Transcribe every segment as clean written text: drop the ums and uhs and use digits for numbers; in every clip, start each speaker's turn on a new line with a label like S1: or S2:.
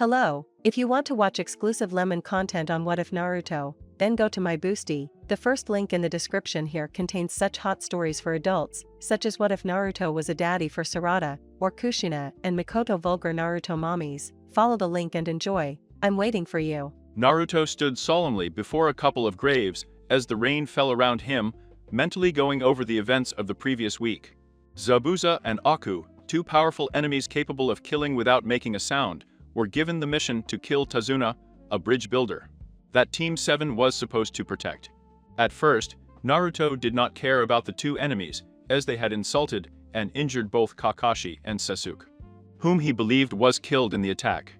S1: Hello, if you want to watch exclusive lemon content on What If Naruto, then go to my Boosty. The first link in the description here contains such hot stories for adults, such as What If Naruto was a daddy for Sarada, or Kushina and Mito vulgar Naruto mommies. Follow the link and enjoy. I'm waiting for you.
S2: Naruto stood solemnly before a couple of graves as the rain fell around him, mentally going over the events of the previous week. Zabuza and Aku, two powerful enemies capable of killing without making a sound, were given the mission to kill Tazuna, a bridge builder, that Team 7 was supposed to protect. At first, Naruto did not care about the two enemies, as they had insulted and injured both Kakashi and Sasuke, whom he believed was killed in the attack.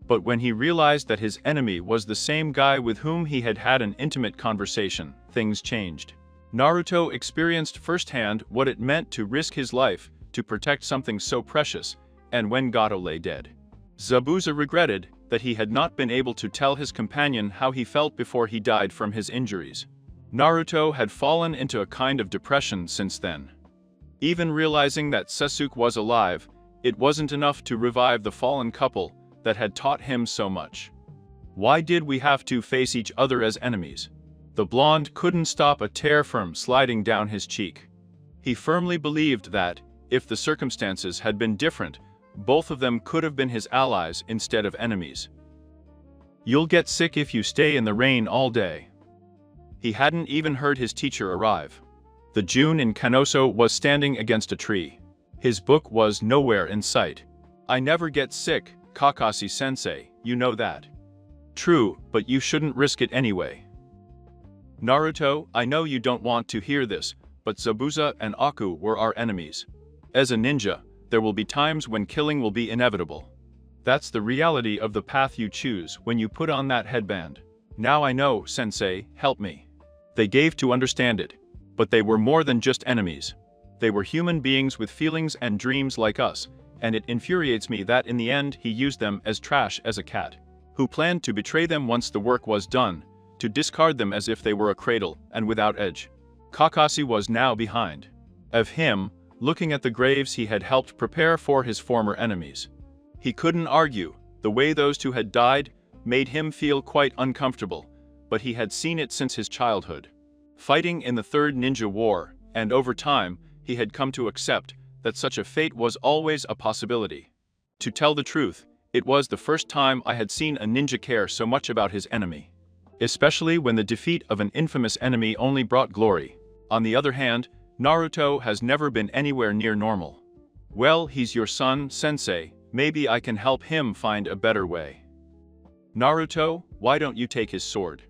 S2: But when he realized that his enemy was the same guy with whom he had had an intimate conversation, things changed. Naruto experienced firsthand what it meant to risk his life to protect something so precious, and when Gato lay dead, Zabuza regretted that he had not been able to tell his companion how he felt before he died from his injuries. Naruto had fallen into a kind of depression since then. Even realizing that Sasuke was alive, it wasn't enough to revive the fallen couple that had taught him so much. Why did we have to face each other as enemies? The blonde couldn't stop a tear from sliding down his cheek. He firmly believed that, if the circumstances had been different, both of them could have been his allies instead of enemies. You'll get sick if you stay in the rain all day. He hadn't even heard his teacher arrive. The June in Kanoso was standing against a tree. His book was nowhere in sight. I never get sick, Kakashi-sensei, you know that. True, but you shouldn't risk it anyway. Naruto, I know you don't want to hear this, but Zabuza and Aku were our enemies. As a ninja, there will be times when killing will be inevitable. That's the reality of the path you choose when you put on that headband. Now I know, sensei, help me. They gave to understand it. But they were more than just enemies. They were human beings with feelings and dreams like us, and it infuriates me that in the end he used them as trash as a cat, who planned to betray them once the work was done, to discard them as if they were a cradle and without edge. Kakashi was now behind of him, looking at the graves he had helped prepare for his former enemies. He couldn't argue. The way those two had died made him feel quite uncomfortable, but he had seen it since his childhood. Fighting in the Third Ninja War, and over time, he had come to accept that such a fate was always a possibility. To tell the truth, it was the first time I had seen a ninja care so much about his enemy, especially when the defeat of an infamous enemy only brought glory. On the other hand, Naruto has never been anywhere near normal. Well, he's your son, sensei, maybe I can help him find a better way. Naruto, why don't you take his sword?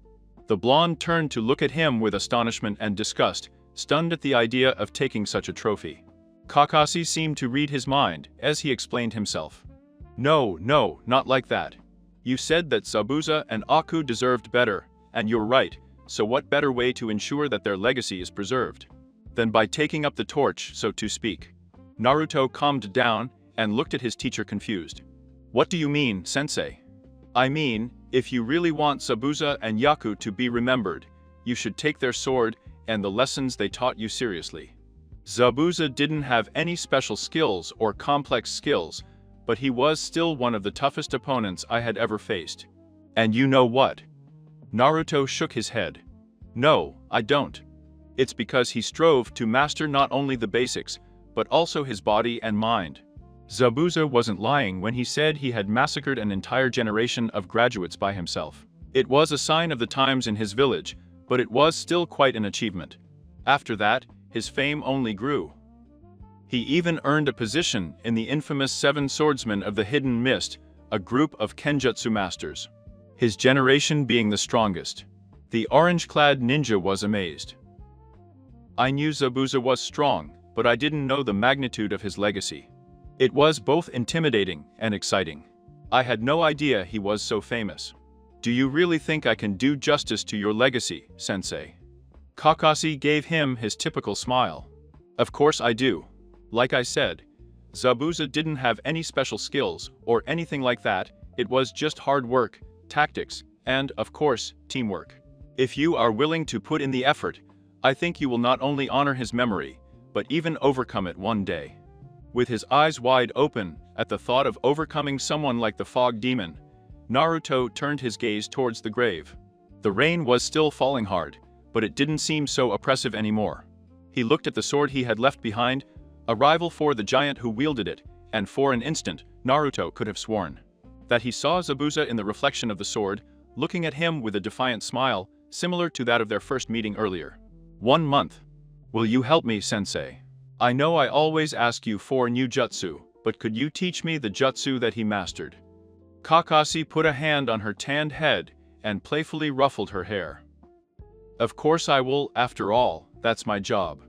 S2: The blonde turned to look at him with astonishment and disgust, stunned at the idea of taking such a trophy. Kakashi seemed to read his mind, as he explained himself. No, not like that. You said that Zabuza and Aku deserved better, and you're right, so what better way to ensure that their legacy is preserved than by taking up the torch, so to speak? Naruto calmed down and looked at his teacher confused. What do you mean, sensei? I mean, if you really want Zabuza and Yaku to be remembered, you should take their sword and the lessons they taught you seriously. Zabuza didn't have any special skills or complex skills, but he was still one of the toughest opponents I had ever faced. And you know what? Naruto shook his head. No, I don't. It's because he strove to master not only the basics, but also his body and mind. Zabuza wasn't lying when he said he had massacred an entire generation of graduates by himself. It was a sign of the times in his village, but it was still quite an achievement. After that, his fame only grew. He even earned a position in the infamous Seven Swordsmen of the Hidden Mist, a group of Kenjutsu masters, his generation being the strongest. The orange-clad ninja was amazed. I knew Zabuza was strong, but I didn't know the magnitude of his legacy. It was both intimidating and exciting. I had no idea he was so famous. Do you really think I can do justice to your legacy, sensei? Kakashi gave him his typical smile. Of course I do. Like I said, Zabuza didn't have any special skills or anything like that. It was just hard work, tactics, and, of course, teamwork. If you are willing to put in the effort, I think you will not only honor his memory, but even overcome it one day. With his eyes wide open at the thought of overcoming someone like the Fog Demon, Naruto turned his gaze towards the grave. The rain was still falling hard, but it didn't seem so oppressive anymore. He looked at the sword he had left behind, a rival for the giant who wielded it, and for an instant, Naruto could have sworn that he saw Zabuza in the reflection of the sword, looking at him with a defiant smile, similar to that of their first meeting earlier. 1 month. Will you help me, sensei? I know I always ask you for new jutsu, but could you teach me the jutsu that he mastered? Kakashi put a hand on her tanned head and playfully ruffled her hair. Of course I will, after all, that's my job.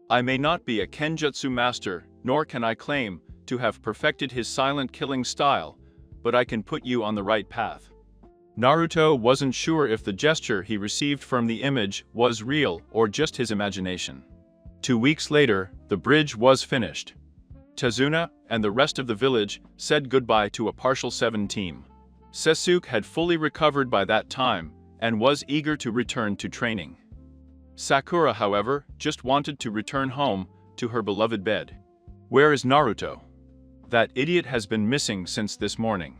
S2: I may not be a kenjutsu master, nor can I claim to have perfected his silent killing style, but I can put you on the right path. Naruto wasn't sure if the gesture he received from the image was real or just his imagination. 2 weeks later, the bridge was finished. Tazuna and the rest of the village said goodbye to a partial 7 team. Sasuke had fully recovered by that time and was eager to return to training. Sakura, however, just wanted to return home to her beloved bed. Where is Naruto? That idiot has been missing since this morning.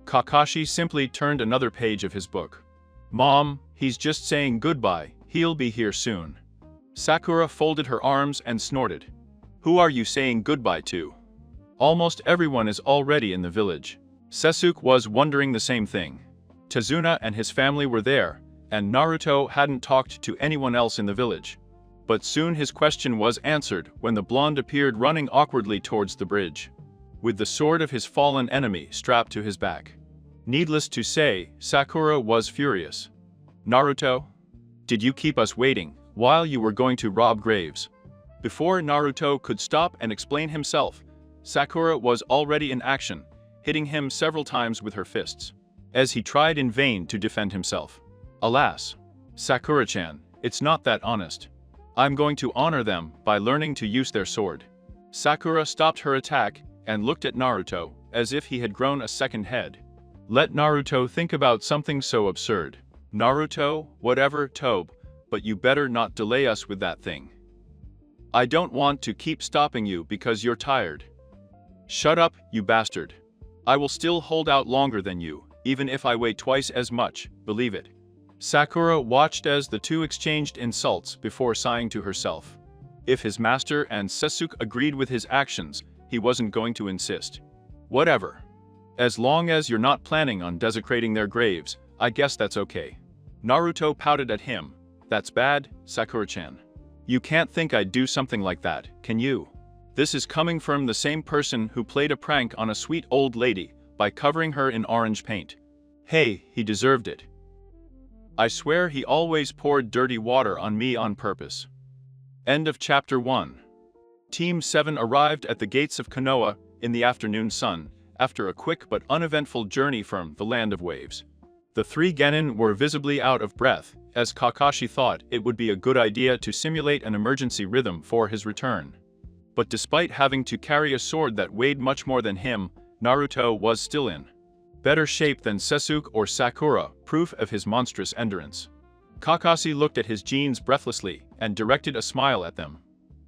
S2: Kakashi simply turned another page of his book. Mom, he's just saying goodbye, he'll be here soon. Sakura folded her arms and snorted. Who are you saying goodbye to? Almost everyone is already in the village. Sasuke was wondering the same thing. Tazuna and his family were there, and Naruto hadn't talked to anyone else in the village. But soon his question was answered when the blonde appeared running awkwardly towards the bridge, with the sword of his fallen enemy strapped to his back. Needless to say, Sakura was furious. Naruto? Did you keep us waiting while you were going to rob graves? Before Naruto could stop and explain himself, Sakura was already in action, hitting him several times with her fists, as he tried in vain to defend himself. Alas, Sakura-chan, it's not that honest. I'm going to honor them by learning to use their sword. Sakura stopped her attack and looked at Naruto as if he had grown a second head. Let Naruto think about something so absurd. Naruto, whatever, Tobe, but you better not delay us with that thing. I don't want to keep stopping you because you're tired. Shut up, you bastard. I will still hold out longer than you, even if I weigh twice as much, believe it. Sakura watched as the two exchanged insults before sighing to herself. If his master and Sasuke agreed with his actions, he wasn't going to insist. Whatever. As long as you're not planning on desecrating their graves, I guess that's okay. Naruto pouted at him. That's bad, Sakura-chan. You can't think I'd do something like that, can you? This is coming from the same person who played a prank on a sweet old lady by covering her in orange paint. Hey, he deserved it. I swear he always poured dirty water on me on purpose. End of Chapter 1. Team 7 arrived at the gates of Konoha in the afternoon sun, after a quick but uneventful journey from the Land of Waves. The 3 genin were visibly out of breath, as Kakashi thought it would be a good idea to simulate an emergency rhythm for his return. But despite having to carry a sword that weighed much more than him, Naruto was still in better shape than Sasuke or Sakura, proof of his monstrous endurance. Kakashi looked at his jeans breathlessly and directed a smile at them.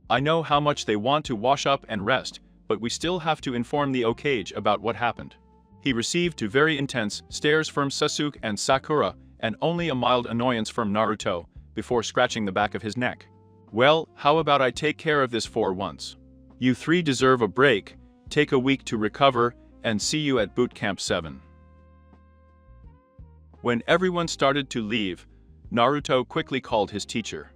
S2: I know how much they want to wash up and rest, but we still have to inform the Hokage about what happened. He received 2 very intense stares from Sasuke and Sakura, and only a mild annoyance from Naruto, before scratching the back of his neck. Well, how about I take care of this for once? You 3 deserve a break, take a week to recover, and see you at Boot Camp 7. When everyone started to leave, Naruto quickly called his teacher.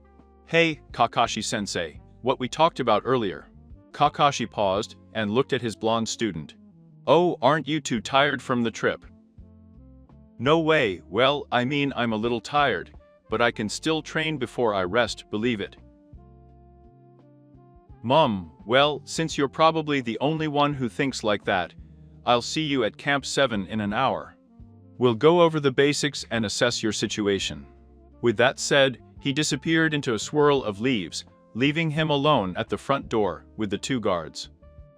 S2: Hey, Kakashi-sensei, what we talked about earlier. Kakashi paused and looked at his blonde student. Oh, aren't you too tired from the trip? No way, well, I mean I'm a little tired, but I can still train before I rest, believe it. Mom, well, since you're probably the only one who thinks like that, I'll see you at Camp 7 in an hour. We'll go over the basics and assess your situation. With that said, he disappeared into a swirl of leaves, leaving him alone at the front door with the 2 guards,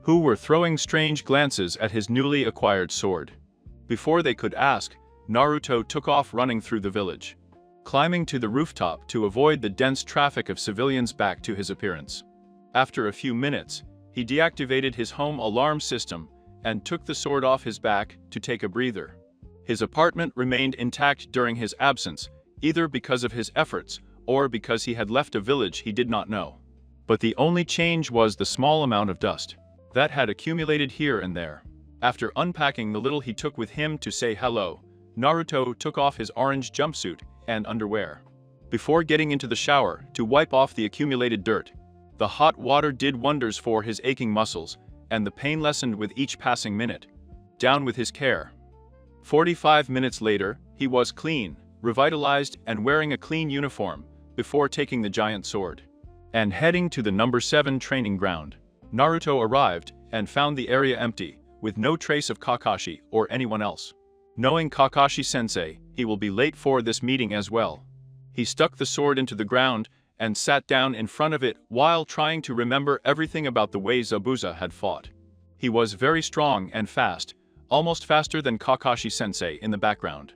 S2: who were throwing strange glances at his newly acquired sword. Before they could ask, Naruto took off running through the village, climbing to the rooftop to avoid the dense traffic of civilians back to his appearance. After a few minutes, he deactivated his home alarm system and took the sword off his back to take a breather. His apartment remained intact during his absence, either because of his efforts or because he had left a village he did not know. But the only change was the small amount of dust that had accumulated here and there. After unpacking the little he took with him to say hello, Naruto took off his orange jumpsuit and underwear. Before getting into the shower to wipe off the accumulated dirt, the hot water did wonders for his aching muscles, and the pain lessened with each passing minute. Down with his care. 45 minutes later, he was clean, revitalized, and wearing a clean uniform, before taking the giant sword and heading to the number 7 training ground. Naruto arrived and found the area empty, with no trace of Kakashi or anyone else. Knowing Kakashi-sensei, he will be late for this meeting as well. He stuck the sword into the ground and sat down in front of it while trying to remember everything about the way Zabuza had fought. He was very strong and fast, almost faster than Kakashi-sensei in the background.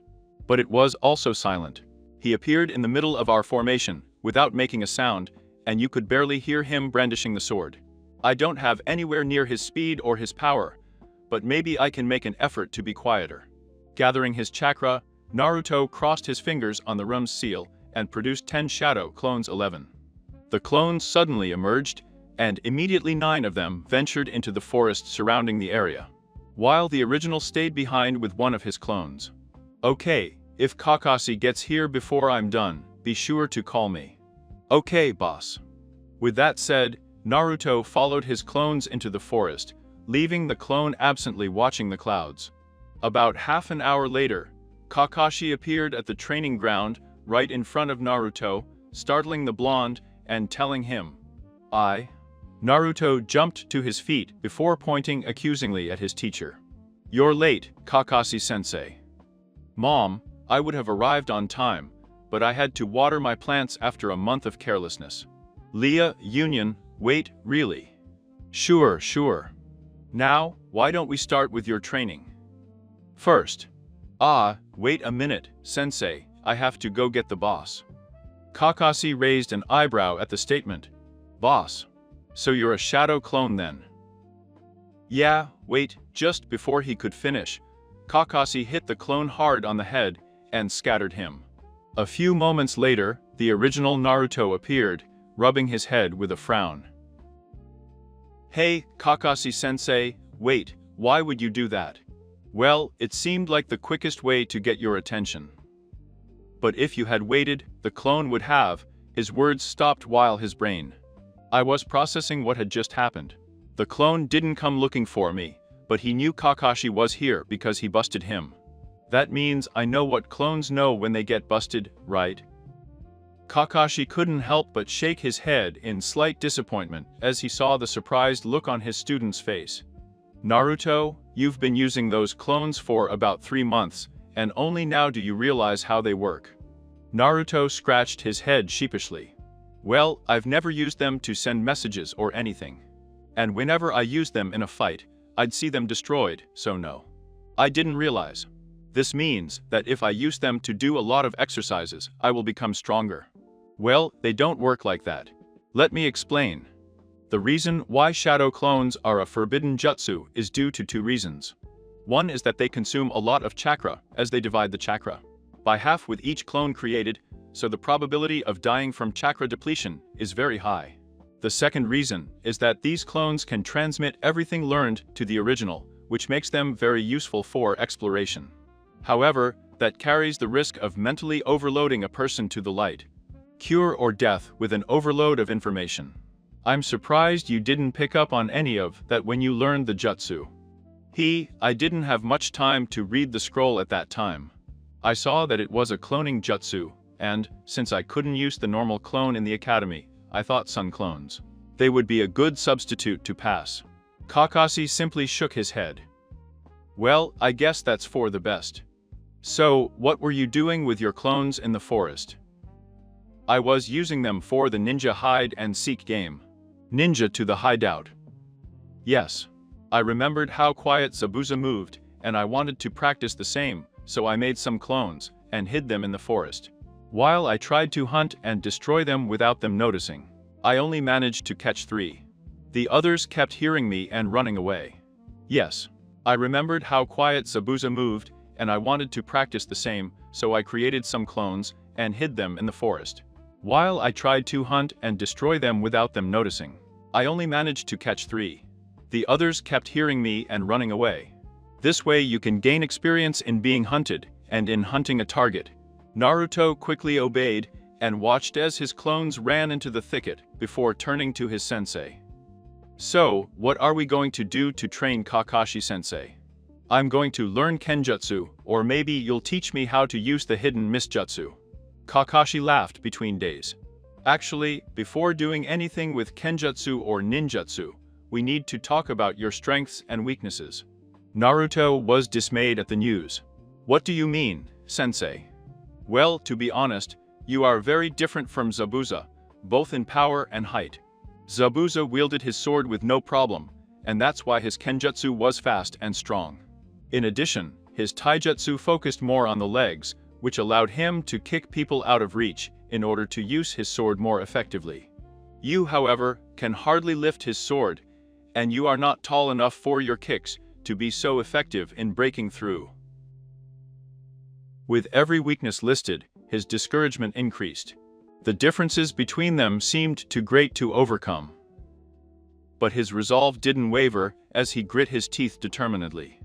S2: But it was also silent. He appeared in the middle of our formation, without making a sound, and you could barely hear him brandishing the sword. I don't have anywhere near his speed or his power, but maybe I can make an effort to be quieter. Gathering his chakra, Naruto crossed his fingers on the room's seal and produced 10 shadow clones 11. The clones suddenly emerged, and immediately 9 of them ventured into the forest surrounding the area, while the original stayed behind with one of his clones. Okay, if Kakashi gets here before I'm done, be sure to call me. Okay, boss. With that said, Naruto followed his clones into the forest, leaving the clone absently watching the clouds. About half an hour later, Kakashi appeared at the training ground right in front of Naruto, startling the blonde and telling him, "I." Naruto jumped to his feet before pointing accusingly at his teacher. "You're late, Kakashi-sensei." "Mom, I would have arrived on time, but I had to water my plants after a month of carelessness." "Leah, Union, wait, really?" Sure. Now, why don't we start with your training?" "First." Wait a minute, sensei, I have to go get the boss." Kakashi raised an eyebrow at the statement. "Boss? So you're a shadow clone then?" "Yeah, wait." Just before he could finish, Kakashi hit the clone hard on the head and scattered him. A few moments later, the original Naruto appeared, rubbing his head with a frown. "Hey, Kakashi-sensei, wait, why would you do that?" "Well, it seemed like the quickest way to get your attention." "But if you had waited, the clone would have." His words stopped while his brain. I was processing what had just happened. The clone didn't come looking for me, but he knew Kakashi was here because he busted him. That means I know what clones know when they get busted, right? Kakashi couldn't help but shake his head in slight disappointment as he saw the surprised look on his student's face. "Naruto, you've been using those clones for about 3 months, and only now do you realize how they work." Naruto scratched his head sheepishly. "Well, I've never used them to send messages or anything. And whenever I used them in a fight, I'd see them destroyed, so no. I didn't realize. This means that if I use them to do a lot of exercises, I will become stronger." "Well, they don't work like that. Let me explain. The reason why shadow clones are a forbidden jutsu is due to 2 reasons. One is that they consume a lot of chakra as they divide the chakra by half with each clone created, so the probability of dying from chakra depletion is very high. The second reason is that these clones can transmit everything learned to the original, which makes them very useful for exploration. However, that carries the risk of mentally overloading a person to the light, cure or death with an overload of information. I'm surprised you didn't pick up on any of that when you learned the jutsu." I didn't have much time to read the scroll at that time. I saw that it was a cloning jutsu, and, since I couldn't use the normal clone in the academy, I thought sun clones. They would be a good substitute to pass. Kakashi simply shook his head. "Well, I guess that's for the best. So, what were you doing with your clones in the forest?" "I was using them for the ninja hide and seek game." "Ninja to the hideout." "Yes. I remembered how quiet Zabuza moved, and I wanted to practice the same, so I made some clones and hid them in the forest. While I tried to hunt and destroy them without them noticing, I only managed to catch 3. The others kept hearing me and running away." "Yes. I remembered how quiet Zabuza moved, and I wanted to practice the same, so I created some clones and hid them in the forest. While I tried to hunt and destroy them without them noticing, I only managed to catch 3. The others kept hearing me and running away. This way you can gain experience in being hunted and in hunting a target. Naruto quickly obeyed and watched as his clones ran into the thicket before turning to his sensei. So, what are we going to do to train Kakashi-sensei? I'm going to learn Kenjutsu, or maybe you'll teach me how to use the hidden Misjutsu. Kakashi laughed between days. Actually, before doing anything with Kenjutsu or Ninjutsu, we need to talk about your strengths and weaknesses. Naruto was dismayed at the news. What do you mean, sensei? Well, to be honest, you are very different from Zabuza, both in power and height. Zabuza wielded his sword with no problem, and that's why his Kenjutsu was fast and strong. In addition, his Taijutsu focused more on the legs, which allowed him to kick people out of reach in order to use his sword more effectively. You, however, can hardly lift his sword, and you are not tall enough for your kicks to be so effective in breaking through. With every weakness listed, his discouragement increased. The differences between them seemed too great to overcome. But his resolve didn't waver as he grit his teeth determinedly.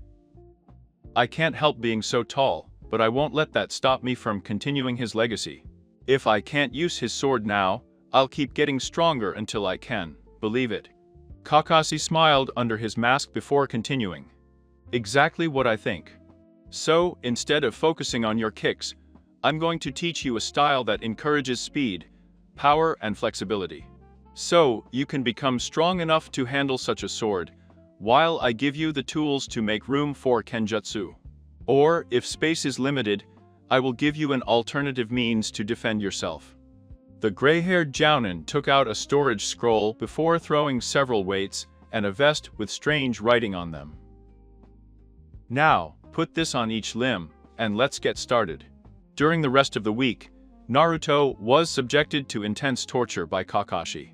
S2: I can't help being so tall, but I won't let that stop me from continuing his legacy. If I can't use his sword now, I'll keep getting stronger until I can, believe it. Kakashi smiled under his mask before continuing. Exactly what I think. So, instead of focusing on your kicks, I'm going to teach you a style that encourages speed, power, and flexibility. So, you can become strong enough to handle such a sword, while I give you the tools to make room for Kenjutsu. Or, if space is limited, I will give you an alternative means to defend yourself. The gray-haired Jounin took out a storage scroll before throwing several weights and a vest with strange writing on them. Now, put this on each limb, and let's get started. During the rest of the week, Naruto was subjected to intense torture by Kakashi.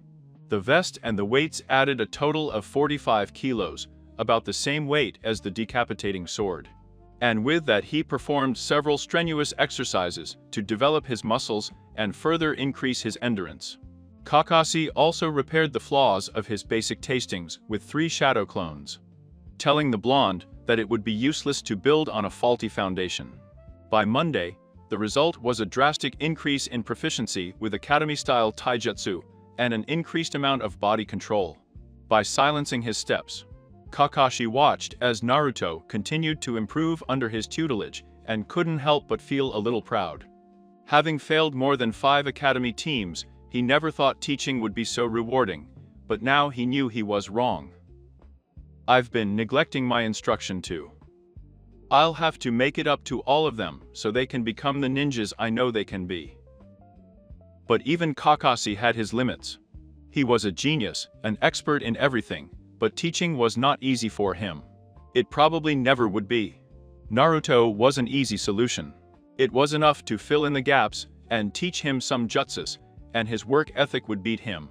S2: The vest and the weights added a total of 45 kilos, about the same weight as the decapitating sword. And with that he performed several strenuous exercises to develop his muscles and further increase his endurance. Kakashi also repaired the flaws of his basic tastings with 3 shadow clones, telling the blonde that it would be useless to build on a faulty foundation. By Monday, the result was a drastic increase in proficiency with academy-style taijutsu and an increased amount of body control. By silencing his steps, Kakashi watched as Naruto continued to improve under his tutelage and couldn't help but feel a little proud. Having failed more than 5 academy teams, he never thought teaching would be so rewarding, but now he knew he was wrong. I've been neglecting my instruction too. I'll have to make it up to all of them so they can become the ninjas I know they can be. But even Kakashi had his limits. He was a genius, an expert in everything, but teaching was not easy for him. It probably never would be. Naruto was an easy solution. It was enough to fill in the gaps and teach him some jutsus, and his work ethic would beat him.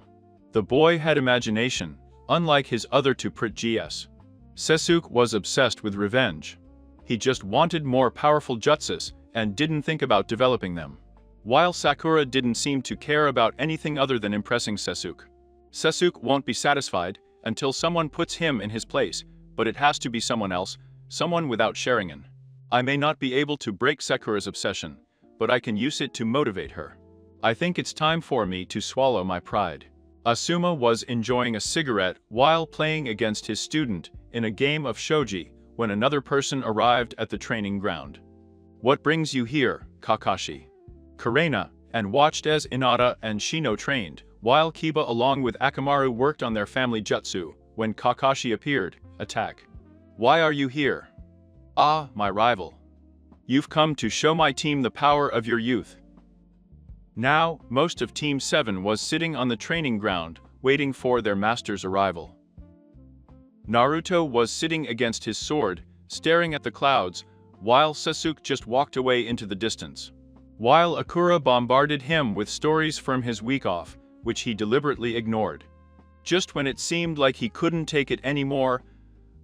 S2: The boy had imagination, unlike his other two GS. Sasuke was obsessed with revenge. He just wanted more powerful jutsus and didn't think about developing them. While Sakura didn't seem to care about anything other than impressing Sasuke. Sasuke won't be satisfied until someone puts him in his place, but it has to be someone else, someone without Sharingan. I may not be able to break Sakura's obsession, but I can use it to motivate her. I think it's time for me to swallow my pride. Asuma was enjoying a cigarette while playing against his student in a game of shogi when another person arrived at the training ground. What brings you here, Kakashi? Kurena, and watched as Hinata and Shino trained, while Kiba along with Akamaru worked on their family jutsu. When Kakashi appeared, attack. Why are you here? Ah, my rival. You've come to show my team the power of your youth. Now, most of Team 7 was sitting on the training ground, waiting for their master's arrival. Naruto was sitting against his sword, staring at the clouds, while Sasuke just walked away into the distance. While Akura bombarded him with stories from his week off, which he deliberately ignored. Just when it seemed like he couldn't take it anymore,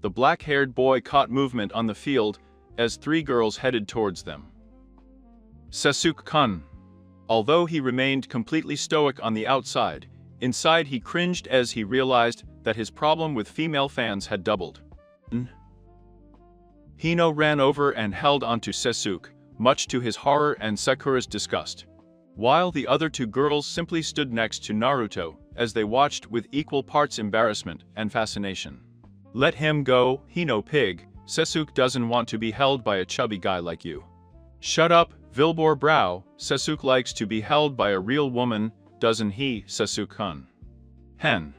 S2: The black-haired boy caught movement on the field as three girls headed towards them. Sasuke-kun. Although he remained completely stoic on the outside, inside he cringed as he realized that his problem with female fans had doubled. Hino ran over and held onto Sasuke, much to his horror and Sakura's disgust, while the other two girls simply stood next to Naruto as they watched with equal parts embarrassment and fascination. Let him go, Hino pig. Sasuke doesn't want to be held by a chubby guy like you. Shut up, Vilbor brow. Sasuke likes to be held by a real woman, doesn't he, Sasuke-kun? Hen.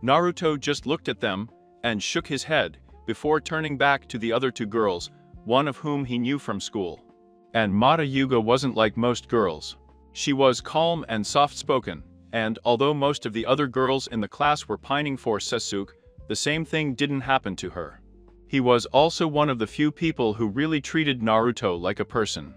S2: Naruto just looked at them and shook his head before turning back to the other two girls, one of whom he knew from school. And Mata Yuga wasn't like most girls. She was calm and soft-spoken, and although most of the other girls in the class were pining for Sasuke, the same thing didn't happen to her. He was also one of the few people who really treated Naruto like a person.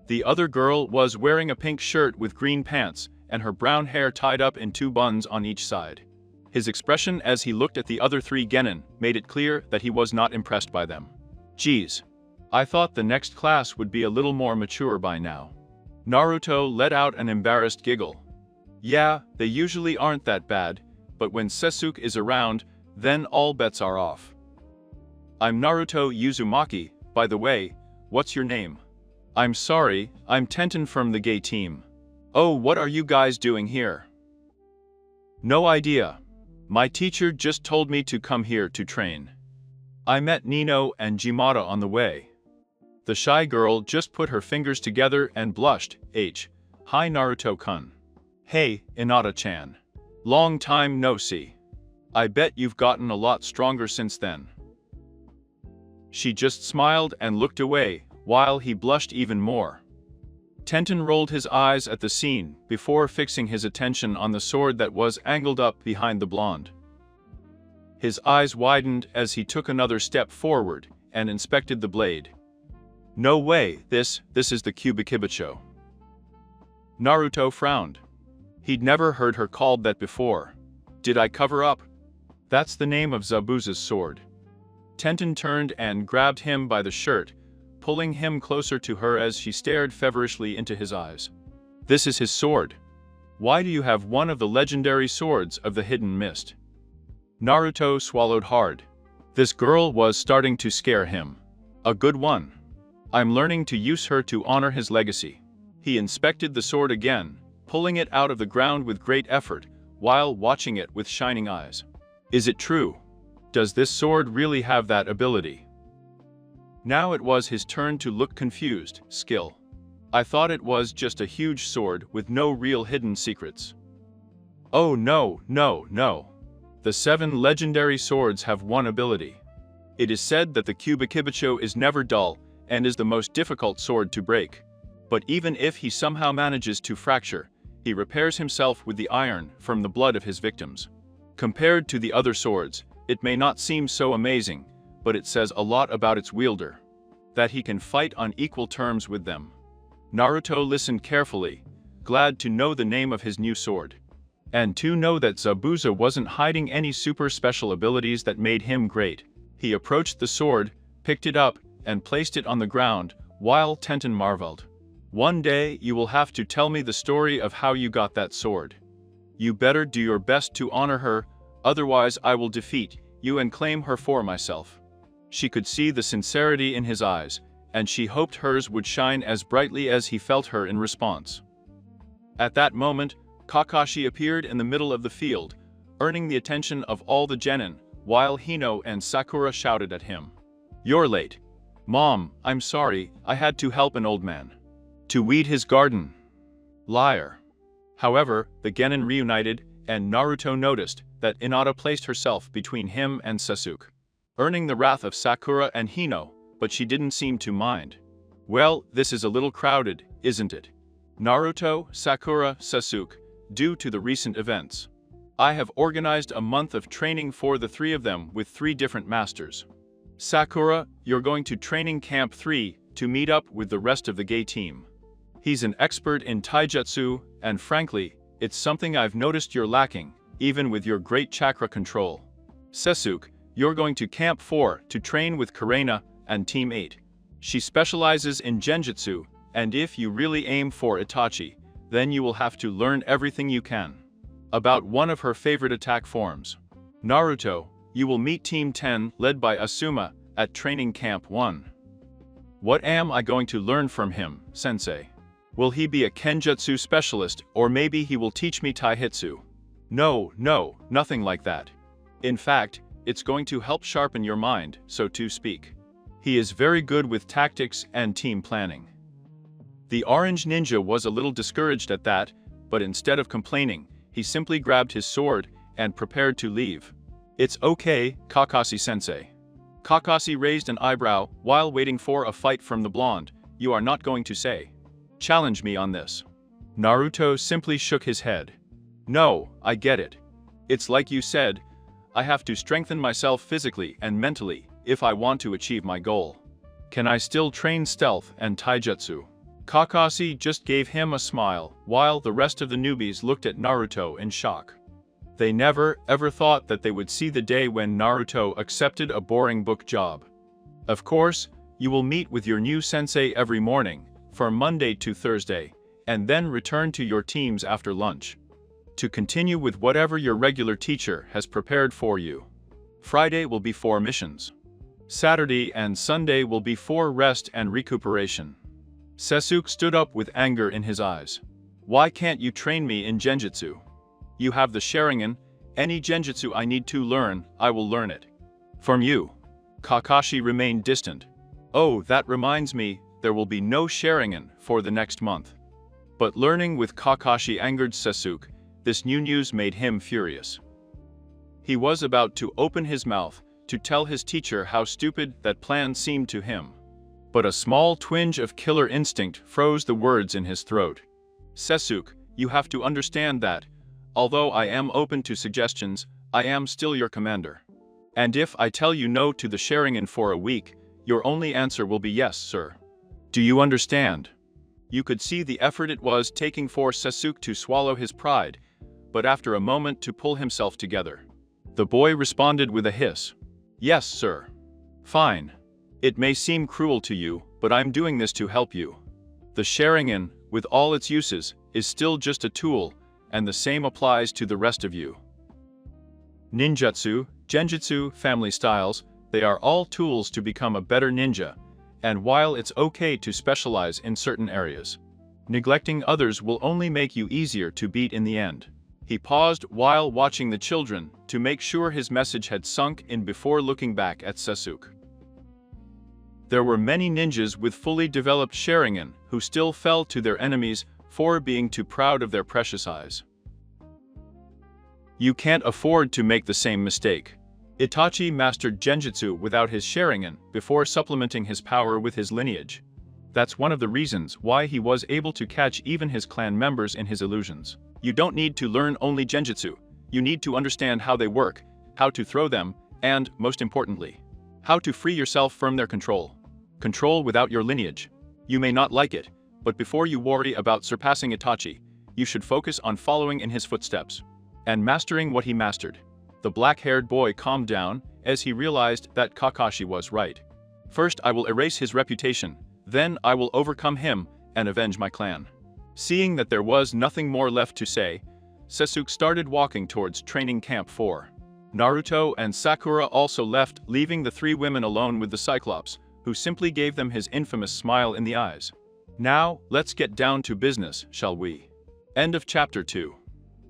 S2: The other girl was wearing a pink shirt with green pants, and her brown hair tied up in two buns on each side. His expression as he looked at the other three genin made it clear that he was not impressed by them. Geez. I thought the next class would be a little more mature by now. Naruto let out an embarrassed giggle. Yeah, they usually aren't that bad, but when Sasuke is around, then all bets are off. I'm Naruto Uzumaki, by the way, what's your name? I'm sorry, I'm Tenten from the gay team. Oh, what are you guys doing here? No idea. My teacher just told me to come here to train. I met Nino and Jimata on the way. The shy girl just put her fingers together and blushed. Hi Naruto-kun. Hey, Inata-chan. Long time no see. I bet you've gotten a lot stronger since then. She just smiled and looked away, while he blushed even more. Tenten rolled his eyes at the scene before fixing his attention on the sword that was angled up behind the blonde. His eyes widened as he took another step forward and inspected the blade. No way, this is the Kubikibicho. Naruto frowned. He'd never heard her called that before. Did I cover up? That's the name of Zabuza's sword. Tenten turned and grabbed him by the shirt, pulling him closer to her as she stared feverishly into his eyes. This is his sword. Why do you have one of the legendary swords of the hidden mist? Naruto swallowed hard. This girl was starting to scare him. A good one. I'm learning to use her to honor his legacy. He inspected the sword again, pulling it out of the ground with great effort, while watching it with shining eyes. Is it true? Does this sword really have that ability? Now it was his turn to look confused. Skill. I thought it was just a huge sword with no real hidden secrets. Oh no. The 7 legendary swords have one ability. It is said that the Kubikibicho is never dull and is the most difficult sword to break. But even if he somehow manages to fracture, he repairs himself with the iron from the blood of his victims. Compared to the other swords, it may not seem so amazing, but it says a lot about its wielder. That he can fight on equal terms with them. Naruto listened carefully, glad to know the name of his new sword. And to know that Zabuza wasn't hiding any super special abilities that made him great. He approached the sword, picked it up, and placed it on the ground, while Tenten marveled. One day you will have to tell me the story of how you got that sword. You better do your best to honor her, otherwise I will defeat you and claim her for myself. She could see the sincerity in his eyes, and she hoped hers would shine as brightly as he felt her in response. At that moment, Kakashi appeared in the middle of the field, earning the attention of all the genin, while Hino and Sakura shouted at him. You're late. Mom, I'm sorry, I had to help an old man. To weed his garden. Liar. However, the genin reunited, and Naruto noticed that Hinata placed herself between him and Sasuke, earning the wrath of Sakura and Hino, but she didn't seem to mind. Well, this is a little crowded, isn't it? Naruto, Sakura, Sasuke, due to the recent events. I have organized a month of training for the 3 of them with 3 different masters. Sakura, you're going to training camp 3 to meet up with the rest of the gay team. He's an expert in taijutsu, and frankly, it's something I've noticed you're lacking, even with your great chakra control. Sasuke, You're going to Camp 4 to train with Karena and Team 8. She specializes in genjutsu, and if you really aim for Itachi, then you will have to learn everything you can about one of her favorite attack forms. Naruto, you will meet Team 10 led by Asuma at Training Camp 1. What am I going to learn from him, sensei? Will he be a kenjutsu specialist, or maybe he will teach me taihitsu? No, nothing like that. In fact, it's going to help sharpen your mind, so to speak. He is very good with tactics and team planning. The orange ninja was a little discouraged at that, but instead of complaining, he simply grabbed his sword and prepared to leave. It's okay, Kakashi-sensei. Kakashi raised an eyebrow while waiting for a fight from the blonde. You are not going to say, challenge me on this. Naruto simply shook his head. No, I get it. It's like you said, I have to strengthen myself physically and mentally if I want to achieve my goal. Can I still train stealth and taijutsu? Kakashi just gave him a smile, while the rest of the newbies looked at Naruto in shock. They never, ever thought that they would see the day when Naruto accepted a boring book job. Of course, you will meet with your new sensei every morning, from Monday to Thursday, and then return to your teams after lunch to continue with whatever your regular teacher has prepared for you. Friday will be for missions. Saturday and Sunday will be for rest and recuperation. Sasuke stood up with anger in his eyes. Why can't you train me in genjutsu? You have the Sharingan. Any genjutsu I need to learn, I will learn it. From you. Kakashi remained distant. Oh, that reminds me, there will be no Sharingan for the next month. But learning with Kakashi angered Sasuke. This new news made him furious. He was about to open his mouth to tell his teacher how stupid that plan seemed to him. But a small twinge of killer instinct froze the words in his throat. Sasuke, you have to understand that, although I am open to suggestions, I am still your commander. And if I tell you no to the Sharingan for a week, your only answer will be yes, sir. Do you understand? You could see the effort it was taking for Sasuke to swallow his pride, but after a moment to pull himself together. The boy responded with a hiss. Yes, sir. Fine. It may seem cruel to you, but I'm doing this to help you. The Sharingan, with all its uses, is still just a tool, and the same applies to the rest of you. Ninjutsu, genjutsu, family styles, they are all tools to become a better ninja, and while it's okay to specialize in certain areas, neglecting others will only make you easier to beat in the end. He paused while watching the children to make sure his message had sunk in before looking back at Sasuke. There were many ninjas with fully developed Sharingan who still fell to their enemies for being too proud of their precious eyes. You can't afford to make the same mistake. Itachi mastered genjutsu without his Sharingan before supplementing his power with his lineage. That's one of the reasons why he was able to catch even his clan members in his illusions. You don't need to learn only genjutsu. You need to understand how they work, how to throw them, and, most importantly, how to free yourself from their control. Control without your lineage. You may not like it, but before you worry about surpassing Itachi, you should focus on following in his footsteps and mastering what he mastered. The black-haired boy calmed down as he realized that Kakashi was right. First I will erase his reputation, then I will overcome him and avenge my clan. Seeing that there was nothing more left to say, Sasuke started walking towards Training Camp 4. Naruto and Sakura also left, leaving the three women alone with the Cyclops, who simply gave them his infamous smile in the eyes. Now, let's get down to business, shall we? End of Chapter 2.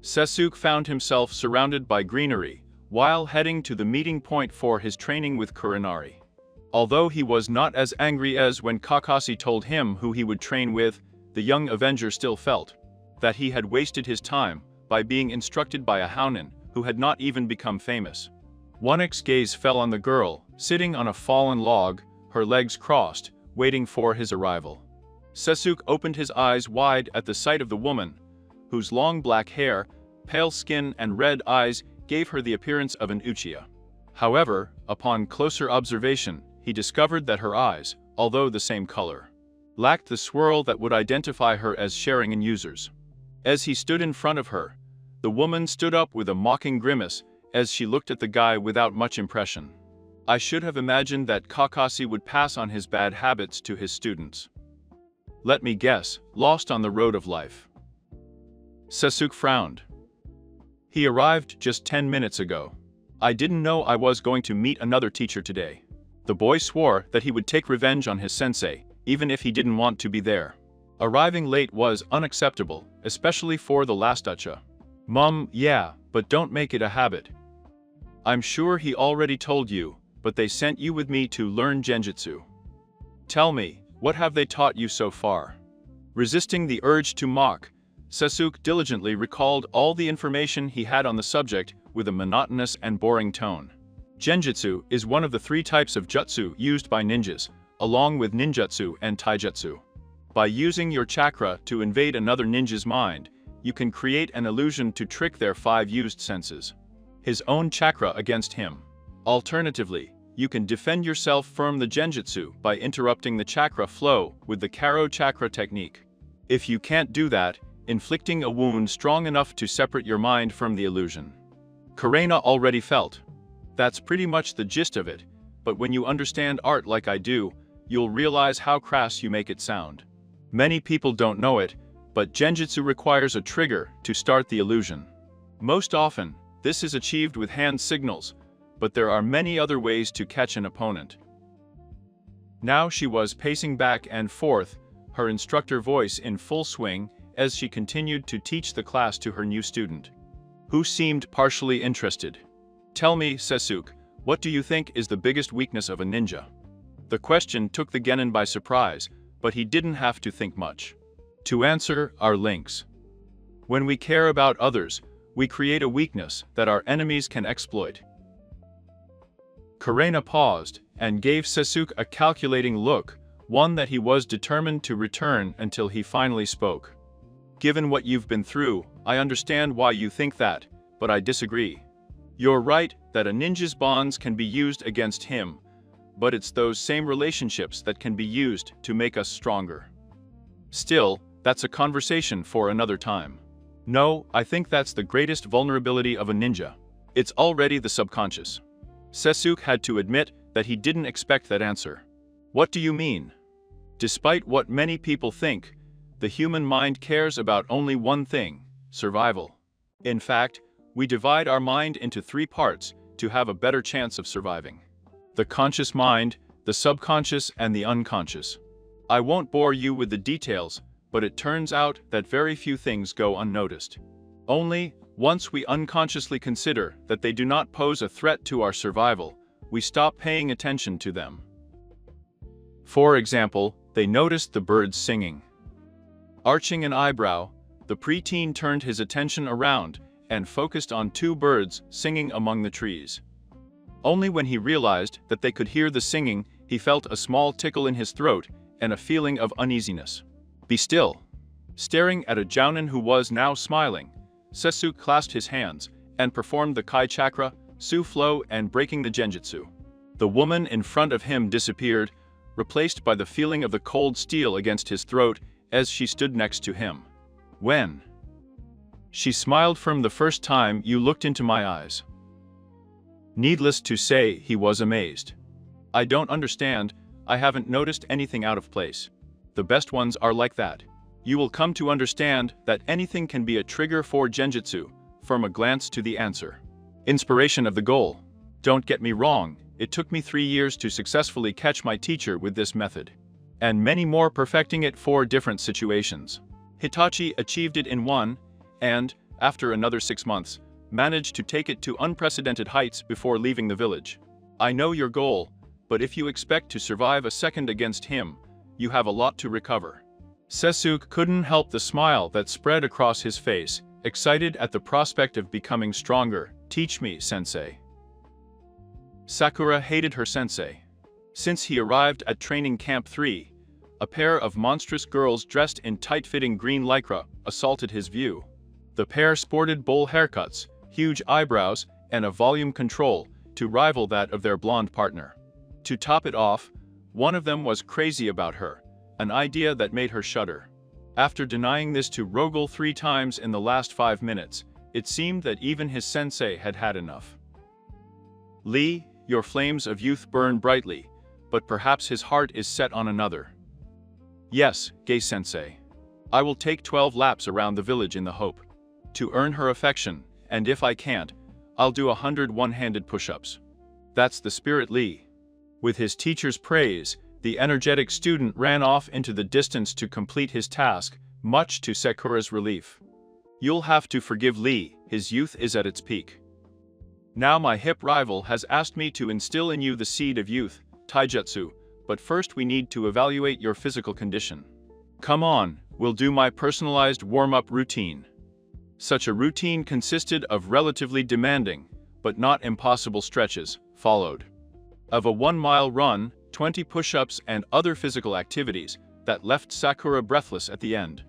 S2: Sasuke found himself surrounded by greenery, while heading to the meeting point for his training with Kurinari. Although he was not as angry as when Kakashi told him who he would train with, the young Avenger still felt that he had wasted his time by being instructed by a Hounin who had not even become famous. One's gaze fell on the girl, sitting on a fallen log, her legs crossed, waiting for his arrival. Sasuke opened his eyes wide at the sight of the woman, whose long black hair, pale skin and red eyes gave her the appearance of an Uchiha. However, upon closer observation, he discovered that her eyes, although the same color, lacked the swirl that would identify her as Sharingan users. As he stood in front of her, the woman stood up with a mocking grimace as she looked at the guy without much impression. I should have imagined that Kakashi would pass on his bad habits to his students. Let me guess, lost on the road of life. Sasuke frowned. He arrived just 10 minutes ago. I didn't know I was going to meet another teacher today. The boy swore that he would take revenge on his sensei, even if he didn't want to be there. Arriving late was unacceptable, especially for the last dacha. Mum, yeah, but don't make it a habit. I'm sure he already told you, but they sent you with me to learn genjutsu. Tell me, what have they taught you so far? Resisting the urge to mock, Sasuke diligently recalled all the information he had on the subject with a monotonous and boring tone. Genjutsu is one of the 3 types of jutsu used by ninjas, along with ninjutsu and taijutsu. By using your chakra to invade another ninja's mind, you can create an illusion to trick their 5 used senses. His own chakra against him. Alternatively, you can defend yourself from the genjutsu by interrupting the chakra flow with the Karo chakra technique. If you can't do that, inflicting a wound strong enough to separate your mind from the illusion. Kureina already felt. That's pretty much the gist of it, but when you understand art like I do, you'll realize how crass you make it sound. Many people don't know it, but genjutsu requires a trigger to start the illusion. Most often, this is achieved with hand signals, but there are many other ways to catch an opponent. Now she was pacing back and forth, her instructor voice in full swing, as she continued to teach the class to her new student, who seemed partially interested. Tell me, Sasuke, what do you think is the biggest weakness of a ninja? The question took the genin by surprise, but he didn't have to think much. To answer, our links. When we care about others, we create a weakness that our enemies can exploit. Kureina paused and gave Sasuke a calculating look, one that he was determined to return until he finally spoke. Given what you've been through, I understand why you think that, but I disagree. You're right that a ninja's bonds can be used against him, but it's those same relationships that can be used to make us stronger. Still, that's a conversation for another time. No, I think that's the greatest vulnerability of a ninja. It's already the subconscious. Sasuke had to admit that he didn't expect that answer. What do you mean? Despite what many people think, the human mind cares about only one thing: survival. In fact, we divide our mind into 3 parts to have a better chance of surviving. The conscious mind, the subconscious, and the unconscious. I won't bore you with the details, but it turns out that very few things go unnoticed. Only, once we unconsciously consider that they do not pose a threat to our survival, we stop paying attention to them. For example, they noticed the birds singing. Arching an eyebrow, the preteen turned his attention around and focused on 2 birds singing among the trees. Only when he realized that they could hear the singing, he felt a small tickle in his throat and a feeling of uneasiness. Be still. Staring at a jounin who was now smiling, Sasuke clasped his hands and performed the Kai Chakra, Su Flow, and breaking the Genjutsu. The woman in front of him disappeared, replaced by the feeling of the cold steel against his throat as she stood next to him. When? She smiled from the first time you looked into my eyes. Needless to say, he was amazed. I don't understand, I haven't noticed anything out of place. The best ones are like that. You will come to understand that anything can be a trigger for genjutsu, from a glance to the answer. Inspiration of the goal. Don't get me wrong, it took me 3 years to successfully catch my teacher with this method. And many more perfecting it for different situations. Hitachi achieved it in 1, and, after another 6 months, managed to take it to unprecedented heights before leaving the village. I know your goal, but if you expect to survive a second against him, you have a lot to recover. Sasuke couldn't help the smile that spread across his face, excited at the prospect of becoming stronger. Teach me, sensei. Sakura hated her sensei. Since he arrived at training camp 3, a pair of monstrous girls dressed in tight-fitting green lycra assaulted his view. The pair sported bowl haircuts, huge eyebrows, and a volume control to rival that of their blonde partner. To top it off, one of them was crazy about her, an idea that made her shudder. After denying this to Rogel 3 times in the last 5 minutes, it seemed that even his sensei had had enough. Lee, your flames of youth burn brightly, but perhaps his heart is set on another. Yes, Gei-sensei. I will take 12 laps around the village in the hope to earn her affection, and if I can't, I'll do 100 one-handed push-ups. That's the spirit, Lee. With his teacher's praise, the energetic student ran off into the distance to complete his task, much to Sakura's relief. You'll have to forgive Lee, his youth is at its peak. Now my hip rival has asked me to instill in you the seed of youth, taijutsu, but first we need to evaluate your physical condition. Come on, we'll do my personalized warm-up routine. Such a routine consisted of relatively demanding, but not impossible stretches, followed of a 1-mile run, 20 push-ups and other physical activities that left Sakura breathless at the end.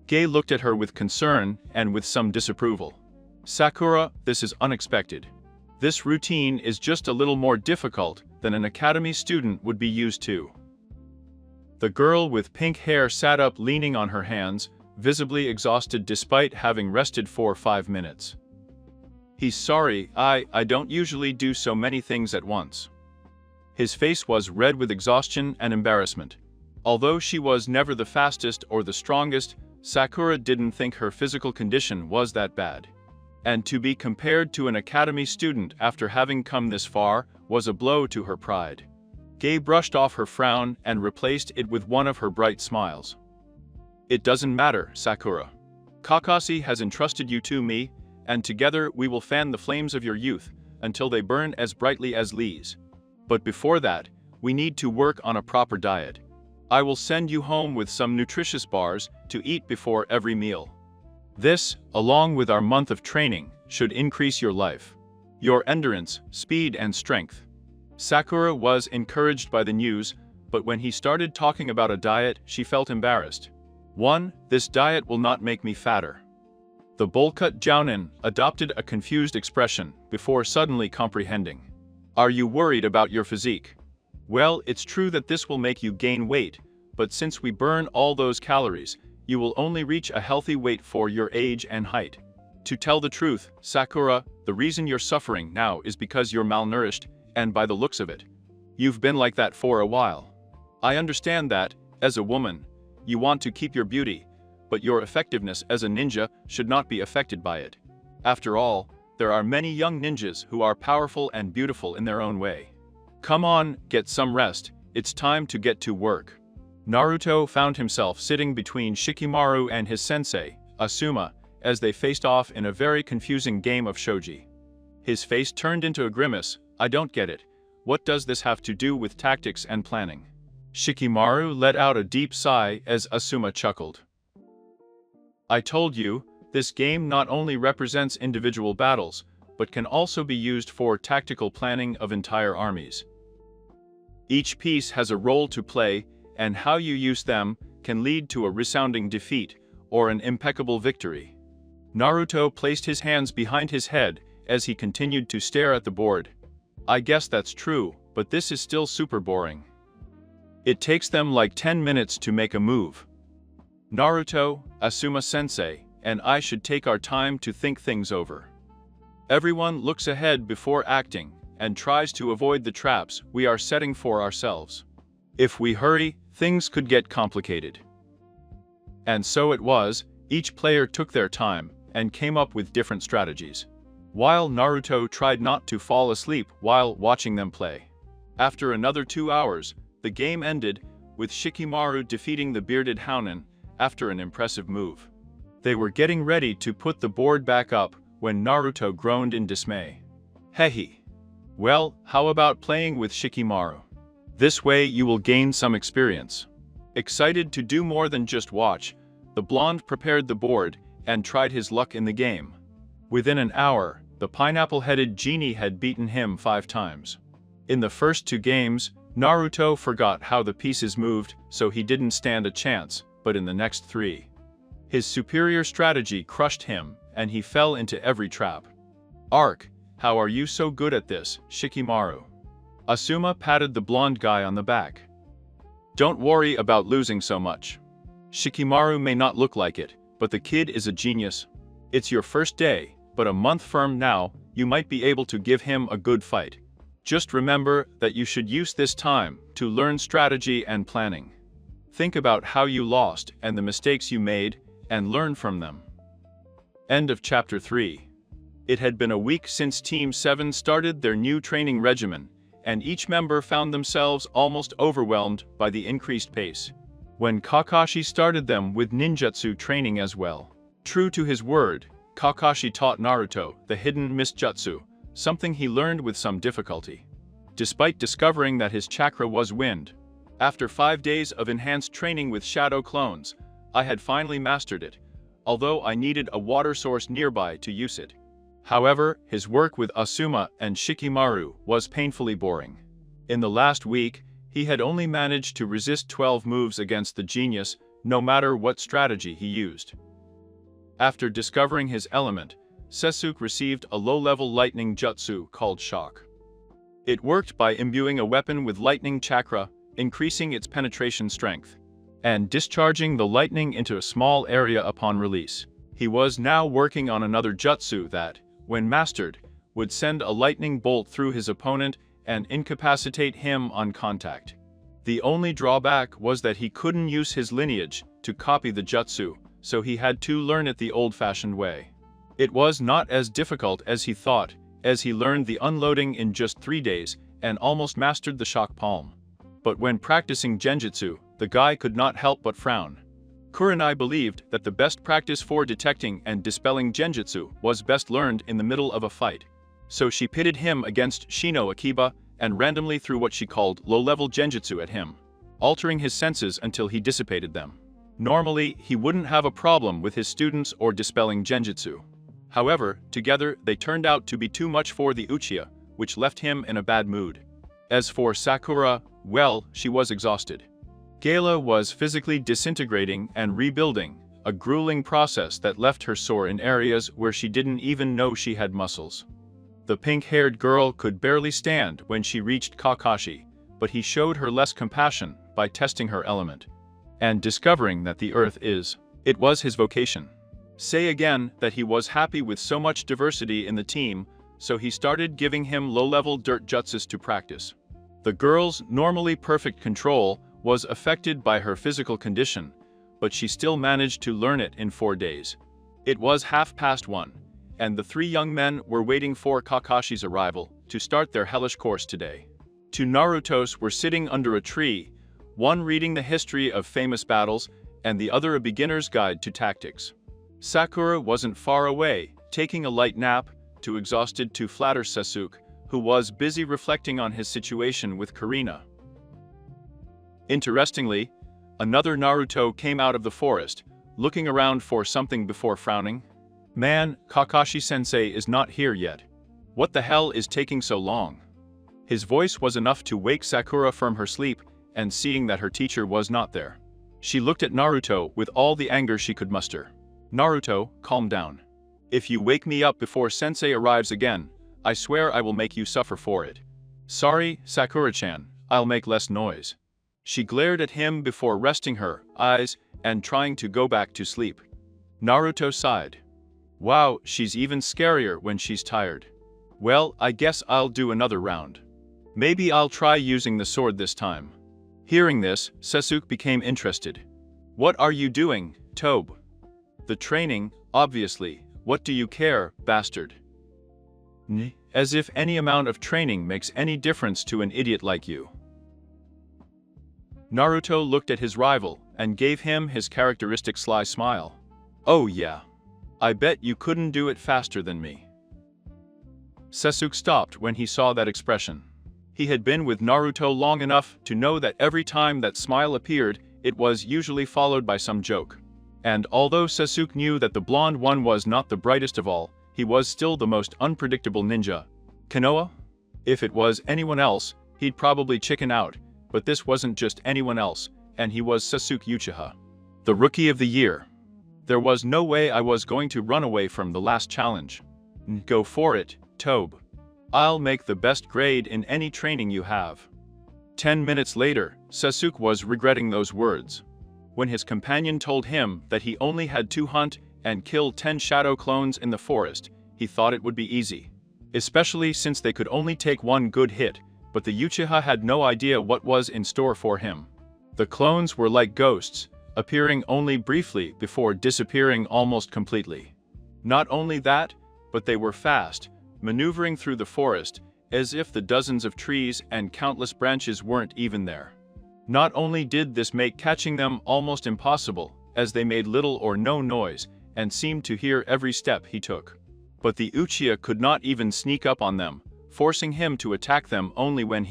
S2: Gei looked at her with concern and with some disapproval. Sakura, this is unexpected. This routine is just a little more difficult than an academy student would be used to. The girl with pink hair sat up leaning on her hands, visibly exhausted despite having rested for 5 minutes. He's sorry, I don't usually do so many things at once. His face was red with exhaustion and embarrassment. Although she was never the fastest or the strongest, Sakura didn't think her physical condition was that bad. And to be compared to an academy student after having come this far was a blow to her pride. Gei brushed off her frown and replaced it with one of her bright smiles. It doesn't matter, Sakura. Kakashi has entrusted you to me, and together we will fan the flames of your youth until they burn as brightly as Lee's. But before that, we need to work on a proper diet. I will send you home with some nutritious bars to eat before every meal. This, along with our month of training, should increase your life, your endurance, speed and strength. Sakura was encouraged by the news, but when he started talking about a diet, she felt embarrassed. 1. This diet will not make me fatter. The bowl-cut jounin adopted a confused expression before suddenly comprehending. Are you worried about your physique? Well, it's true that this will make you gain weight, but since we burn all those calories, you will only reach a healthy weight for your age and height. To tell the truth, Sakura, the reason you're suffering now is because you're malnourished, and by the looks of it, you've been like that for a while. I understand that, as a woman, you want to keep your beauty, but your effectiveness as a ninja should not be affected by it. After all, there are many young ninjas who are powerful and beautiful in their own way. Come on, get some rest, it's time to get to work. Naruto found himself sitting between Shikamaru and his sensei, Asuma, as they faced off in a very confusing game of shogi. His face turned into a grimace. I don't get it. What does this have to do with tactics and planning? Shikamaru let out a deep sigh as Asuma chuckled. I told you, this game not only represents individual battles, but can also be used for tactical planning of entire armies. Each piece has a role to play, and how you use them can lead to a resounding defeat or an impeccable victory. Naruto placed his hands behind his head as he continued to stare at the board. I guess that's true, but this is still super boring. It takes them like 10 minutes to make a move. Naruto, Asuma-sensei, and I should take our time to think things over. Everyone looks ahead before acting and tries to avoid the traps we are setting for ourselves. If we hurry, things could get complicated. And so it was, each player took their time and came up with different strategies, while Naruto tried not to fall asleep while watching them play. After another 2 hours, the game ended with Shikamaru defeating the bearded Hounen after an impressive move. They were getting ready to put the board back up when Naruto groaned in dismay. Hehe. Well, how about playing with Shikamaru? This way you will gain some experience. Excited to do more than just watch, the blonde prepared the board and tried his luck in the game. Within an hour, the pineapple-headed genie had beaten him 5 times. In the first 2 games, Naruto forgot how the pieces moved, so he didn't stand a chance, but in the next 3, his superior strategy crushed him, and he fell into every trap. Ark, how are you so good at this, Shikamaru? Asuma patted the blonde guy on the back. Don't worry about losing so much. Shikamaru may not look like it, but the kid is a genius. It's your first day, but a month from now, you might be able to give him a good fight. Just remember that you should use this time to learn strategy and planning. Think about how you lost and the mistakes you made, and learn from them. End of Chapter 3. It had been a week since Team 7 started their new training regimen, and each member found themselves almost overwhelmed by the increased pace. When Kakashi started them with ninjutsu training as well. True to his word, Kakashi taught Naruto the hidden misjutsu, something he learned with some difficulty. Despite discovering that his chakra was wind, after 5 days of enhanced training with shadow clones, I had finally mastered it, although I needed a water source nearby to use it. However, his work with Asuma and Shikimaru was painfully boring. In the last week, he had only managed to resist 12 moves against the genius, no matter what strategy he used. After discovering his element, Sasuke received a low-level lightning jutsu called Shock. It worked by imbuing a weapon with lightning chakra, increasing its penetration strength, and discharging the lightning into a small area upon release. He was now working on another jutsu that, when mastered, would send a lightning bolt through his opponent and incapacitate him on contact. The only drawback was that he couldn't use his lineage to copy the jutsu, so he had to learn it the old-fashioned way. It was not as difficult as he thought, as he learned the unloading in just 3 days and almost mastered the shock palm. But when practicing genjutsu, the guy could not help but frown. Kurenai believed that the best practice for detecting and dispelling genjutsu was best learned in the middle of a fight. So she pitted him against Shino Akiba and randomly threw what she called low-level genjutsu at him, altering his senses until he dissipated them. Normally, he wouldn't have a problem with his students or dispelling genjutsu. However, together they turned out to be too much for the Uchiha, which left him in a bad mood. As for Sakura, well, she was exhausted. Gala was physically disintegrating and rebuilding, a grueling process that left her sore in areas where she didn't even know she had muscles. The pink-haired girl could barely stand when she reached Kakashi, but he showed her less compassion by testing her element and discovering that the earth it was his vocation. Say again that he was happy with so much diversity in the team, so he started giving him low-level dirt jutsus to practice. The girl's normally perfect control was affected by her physical condition, but she still managed to learn it in 4 days. It was 1:30, and the 3 young men were waiting for Kakashi's arrival to start their hellish course today. 2 Narutos were sitting under a tree, one reading the history of famous battles and the other a beginner's guide to tactics. Sakura wasn't far away, taking a light nap, too exhausted to flatter Sasuke, who was busy reflecting on his situation with Kurina. Interestingly, another Naruto came out of the forest, looking around for something before frowning. Man, Kakashi-sensei is not here yet. What the hell is taking so long? His voice was enough to wake Sakura from her sleep, and seeing that her teacher was not there, she looked at Naruto with all the anger she could muster. Naruto, calm down. If you wake me up before sensei arrives again, I swear I will make you suffer for it. Sorry, Sakura-chan, I'll make less noise. She glared at him before resting her eyes and trying to go back to sleep. Naruto sighed. Wow, she's even scarier when she's tired. Well, I guess I'll do another round. Maybe I'll try using the sword this time. Hearing this, Sasuke became interested. What are you doing, Tobe? The training, obviously. What do you care, bastard? As if any amount of training makes any difference to an idiot like you. Naruto looked at his rival and gave him his characteristic sly smile. Oh yeah. I bet you couldn't do it faster than me. Sasuke stopped when he saw that expression. He had been with Naruto long enough to know that every time that smile appeared, it was usually followed by some joke. And although Sasuke knew that the blonde one was not the brightest of all, he was still the most unpredictable ninja. Konoha? If it was anyone else, he'd probably chicken out, but this wasn't just anyone else, and he was Sasuke Uchiha, the Rookie of the Year. There was no way I was going to run away from the last challenge. Go for it, Tobe. I'll make the best grade in any training you have. 10 minutes later, Sasuke was regretting those words. When his companion told him that he only had to hunt and kill 10 shadow clones in the forest, he thought it would be easy. especially since they could only take one good hit, but the Uchiha had no idea what was in store for him. The clones were like ghosts, appearing only briefly before disappearing almost completely. Not only that, but they were fast, maneuvering through the forest, as if the dozens of trees and countless branches weren't even there. Not only did this make catching them almost impossible, as they made little or no noise, and seemed to hear every step he took, but the Uchiha could not even sneak up on them, forcing him to attack them only when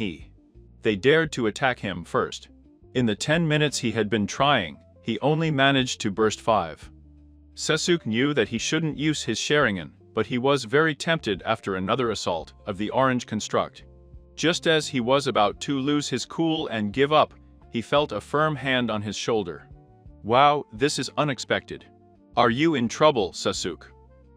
S2: they dared to attack him first. In the 10 minutes he had been trying, he only managed to burst 5. Sasuke knew that he shouldn't use his Sharingan, but he was very tempted after another assault of the orange construct. Just as he was about to lose his cool and give up, he felt a firm hand on his shoulder. Wow, this is unexpected. Are you in trouble, Sasuke?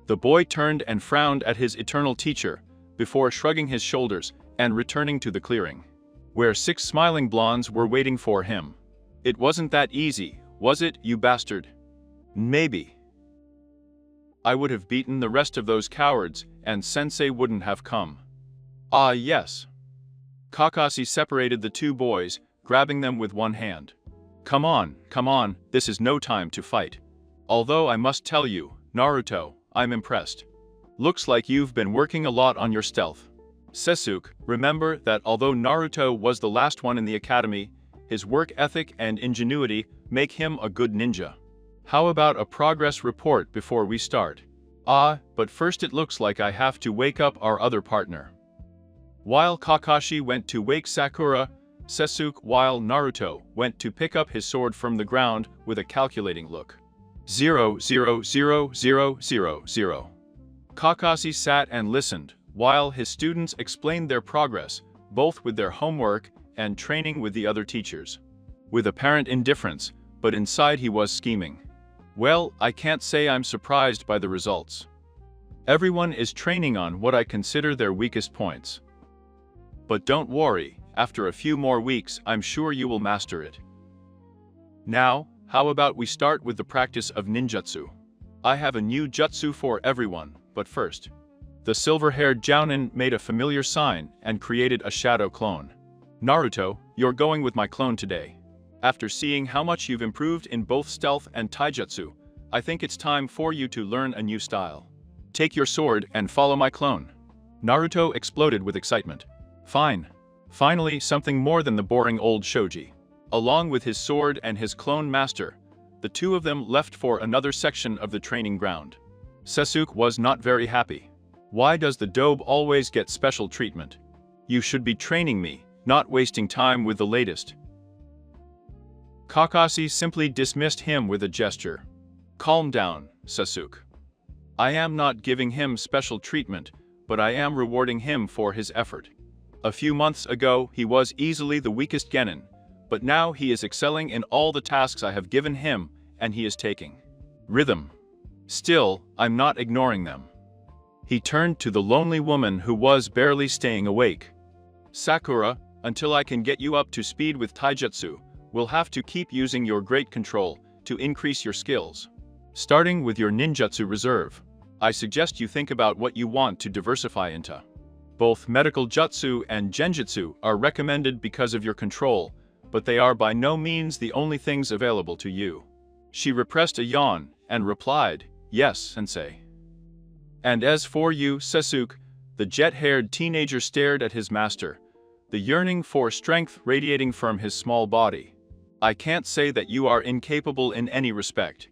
S2: The boy turned and frowned at his eternal teacher, before shrugging his shoulders and returning to the clearing, where 6 smiling blondes were waiting for him. It wasn't that easy, was it, you bastard? Maybe. I would have beaten the rest of those cowards, and Sensei wouldn't have come. Ah yes. Kakashi separated the 2 boys, grabbing them with one hand. Come on, this is no time to fight. Although I must tell you, Naruto, I'm impressed. Looks like you've been working a lot on your stealth. Sasuke, remember that although Naruto was the last one in the academy, his work ethic and ingenuity make him a good ninja. How about a progress report before we start? But first it looks like I have to wake up our other partner. While Kakashi went to wake Sakura, Sasuke while Naruto went to pick up his sword from the ground with a calculating look. 0, 0, 0, 0, 0, 0. Kakashi sat and listened, while his students explained their progress, both with their homework and training with the other teachers. With apparent indifference, but inside he was scheming. Well, I can't say I'm surprised by the results. Everyone is training on what I consider their weakest points. But don't worry, after a few more weeks I'm sure you will master it. Now, how about we start with the practice of ninjutsu? I have a new jutsu for everyone, but first. The silver-haired Jounin made a familiar sign and created a shadow clone. Naruto, you're going with my clone today. After seeing how much you've improved in both stealth and taijutsu, I think it's time for you to learn a new style. Take your sword and follow my clone. Naruto exploded with excitement. Fine. Finally, something more than the boring old shogi. Along with his sword and his clone master, the 2 of them left for another section of the training ground. Sasuke was not very happy. Why does the dobe always get special treatment? You should be training me, not wasting time with the latest. Kakashi simply dismissed him with a gesture. Calm down, Sasuke. I am not giving him special treatment, but I am rewarding him for his effort. A few months ago, he was easily the weakest genin, but now he is excelling in all the tasks I have given him, and he is taking rhythm. Still, I'm not ignoring them. He turned to the lonely woman who was barely staying awake. Sakura, until I can get you up to speed with taijutsu, we'll have to keep using your great control to increase your skills. Starting with your ninjutsu reserve, I suggest you think about what you want to diversify into. Both medical jutsu and genjutsu are recommended because of your control, but they are by no means the only things available to you. She repressed a yawn and replied, yes, sensei. And as for you, Sasuke, the jet-haired teenager stared at his master, the yearning for strength radiating from his small body. I can't say that you are incapable in any respect.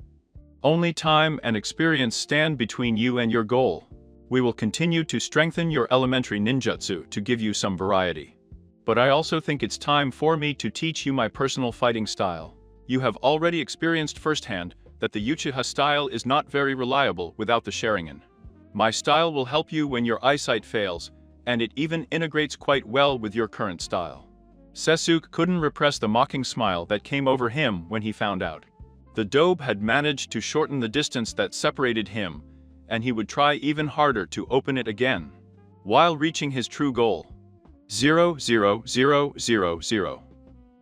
S2: Only time and experience stand between you and your goal. We will continue to strengthen your elementary ninjutsu to give you some variety. But I also think it's time for me to teach you my personal fighting style. You have already experienced firsthand that the Uchiha style is not very reliable without the Sharingan. My style will help you when your eyesight fails, and it even integrates quite well with your current style. Sasuke couldn't repress the mocking smile that came over him when he found out. The dobe had managed to shorten the distance that separated him, and he would try even harder to open it again, while reaching his true goal. 0, 0, 0, 0, 0.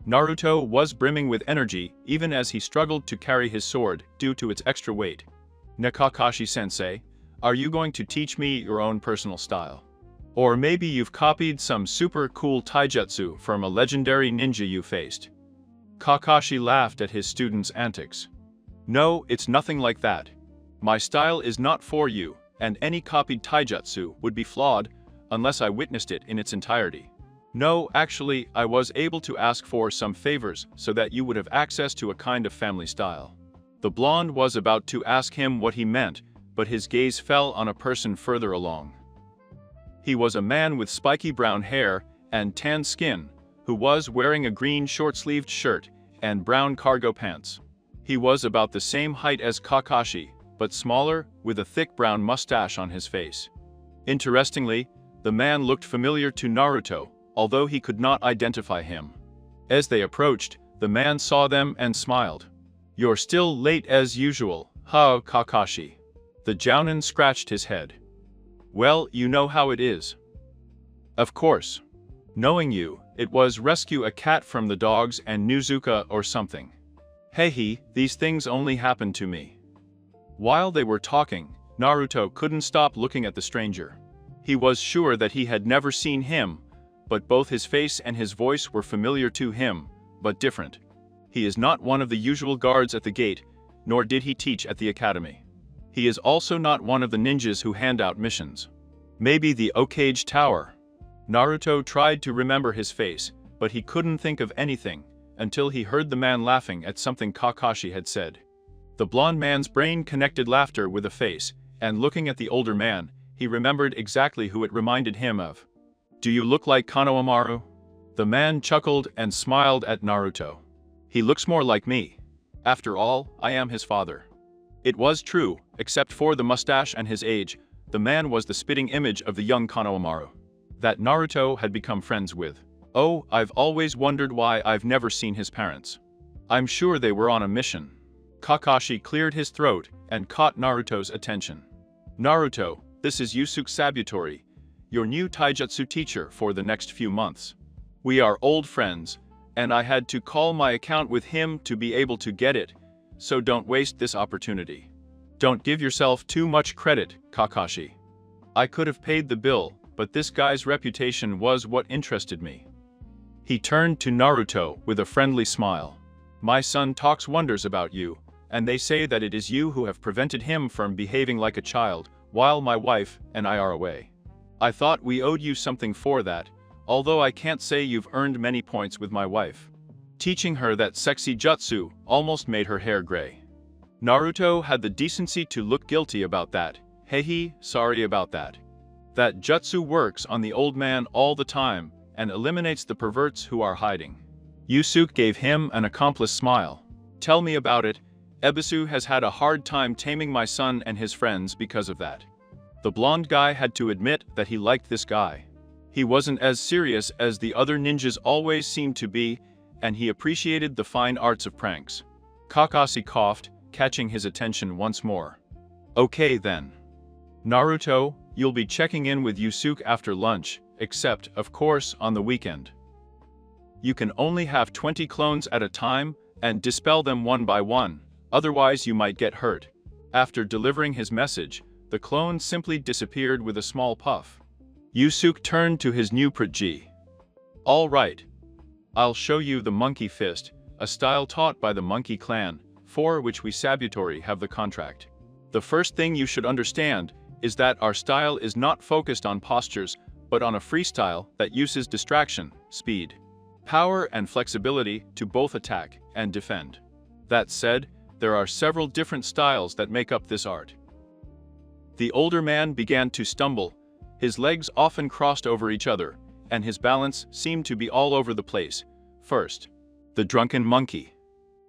S2: Naruto was brimming with energy even as he struggled to carry his sword due to its extra weight. Kakashi-sensei, are you going to teach me your own personal style? Or maybe you've copied some super cool taijutsu from a legendary ninja you faced. Kakashi laughed at his student's antics. No, it's nothing like that. My style is not for you, and any copied taijutsu would be flawed unless I witnessed it in its entirety. No, actually, I was able to ask for some favors so that you would have access to a kind of family style. The blonde was about to ask him what he meant, but his gaze fell on a person further along. He was a man with spiky brown hair and tan skin, who was wearing a green short-sleeved shirt and brown cargo pants. He was about the same height as Kakashi, but smaller, with a thick brown mustache on his face. Interestingly, the man looked familiar to Naruto, although he could not identify him. As they approached, the man saw them and smiled. "You're still late as usual, huh, Kakashi?" The Jounin scratched his head. "Well, you know how it is." "Of course. Knowing you, it was rescue a cat from the dogs and Nuzuka or something." "Hey, these things only happen to me." While they were talking, Naruto couldn't stop looking at the stranger. He was sure that he had never seen him, but both his face and his voice were familiar to him, but different. He is not one of the usual guards at the gate, nor did he teach at the academy. He is also not one of the ninjas who hand out missions. Maybe the Okage Tower. Naruto tried to remember his face, but he couldn't think of anything, until he heard the man laughing at something Kakashi had said. The blond man's brain connected laughter with a face, and looking at the older man, he remembered exactly who it reminded him of. "Do you look like Konohamaru?" The man chuckled and smiled at Naruto. "He looks more like me. After all, I am his father." It was true, except for the mustache and his age, the man was the spitting image of the young Konohamaru that Naruto had become friends with. "Oh, I've always wondered why I've never seen his parents. I'm sure they were on a mission." Kakashi cleared his throat and caught Naruto's attention. "Naruto, this is Yusuke Sabutori, your new taijutsu teacher for the next few months. We are old friends, and I had to call my account with him to be able to get it, so don't waste this opportunity. Don't give yourself too much credit, Kakashi. I could have paid the bill, but this guy's reputation was what interested me." He turned to Naruto with a friendly smile. "My son talks wonders about you, and they say that it is you who have prevented him from behaving like a child while my wife and I are away. I thought we owed you something for that, although I can't say you've earned many points with my wife." Teaching her that sexy jutsu almost made her hair gray. Naruto had the decency to look guilty about that. "Hey, sorry about that. That jutsu works on the old man all the time and eliminates the perverts who are hiding." Yusuke gave him an accomplice smile. "Tell me about it. Ebisu has had a hard time taming my son and his friends because of that." The blonde guy had to admit that he liked this guy. He wasn't as serious as the other ninjas always seemed to be, and he appreciated the fine arts of pranks. Kakashi coughed, catching his attention once more. "Okay then. Naruto, you'll be checking in with Yusuke after lunch, except, of course, on the weekend. You can only have 20 clones at a time, and dispel them one by one, otherwise you might get hurt." After delivering his message, the clone simply disappeared with a small puff. Yusuke turned to his new protege. "All right. I'll show you the monkey fist, a style taught by the monkey clan, for which we Sabutori have the contract. The first thing you should understand is that our style is not focused on postures, but on a freestyle that uses distraction, speed, power and flexibility to both attack and defend. That said, there are several different styles that make up this art." The older man began to stumble. His legs often crossed over each other, and his balance seemed to be all over the place. First, the drunken monkey.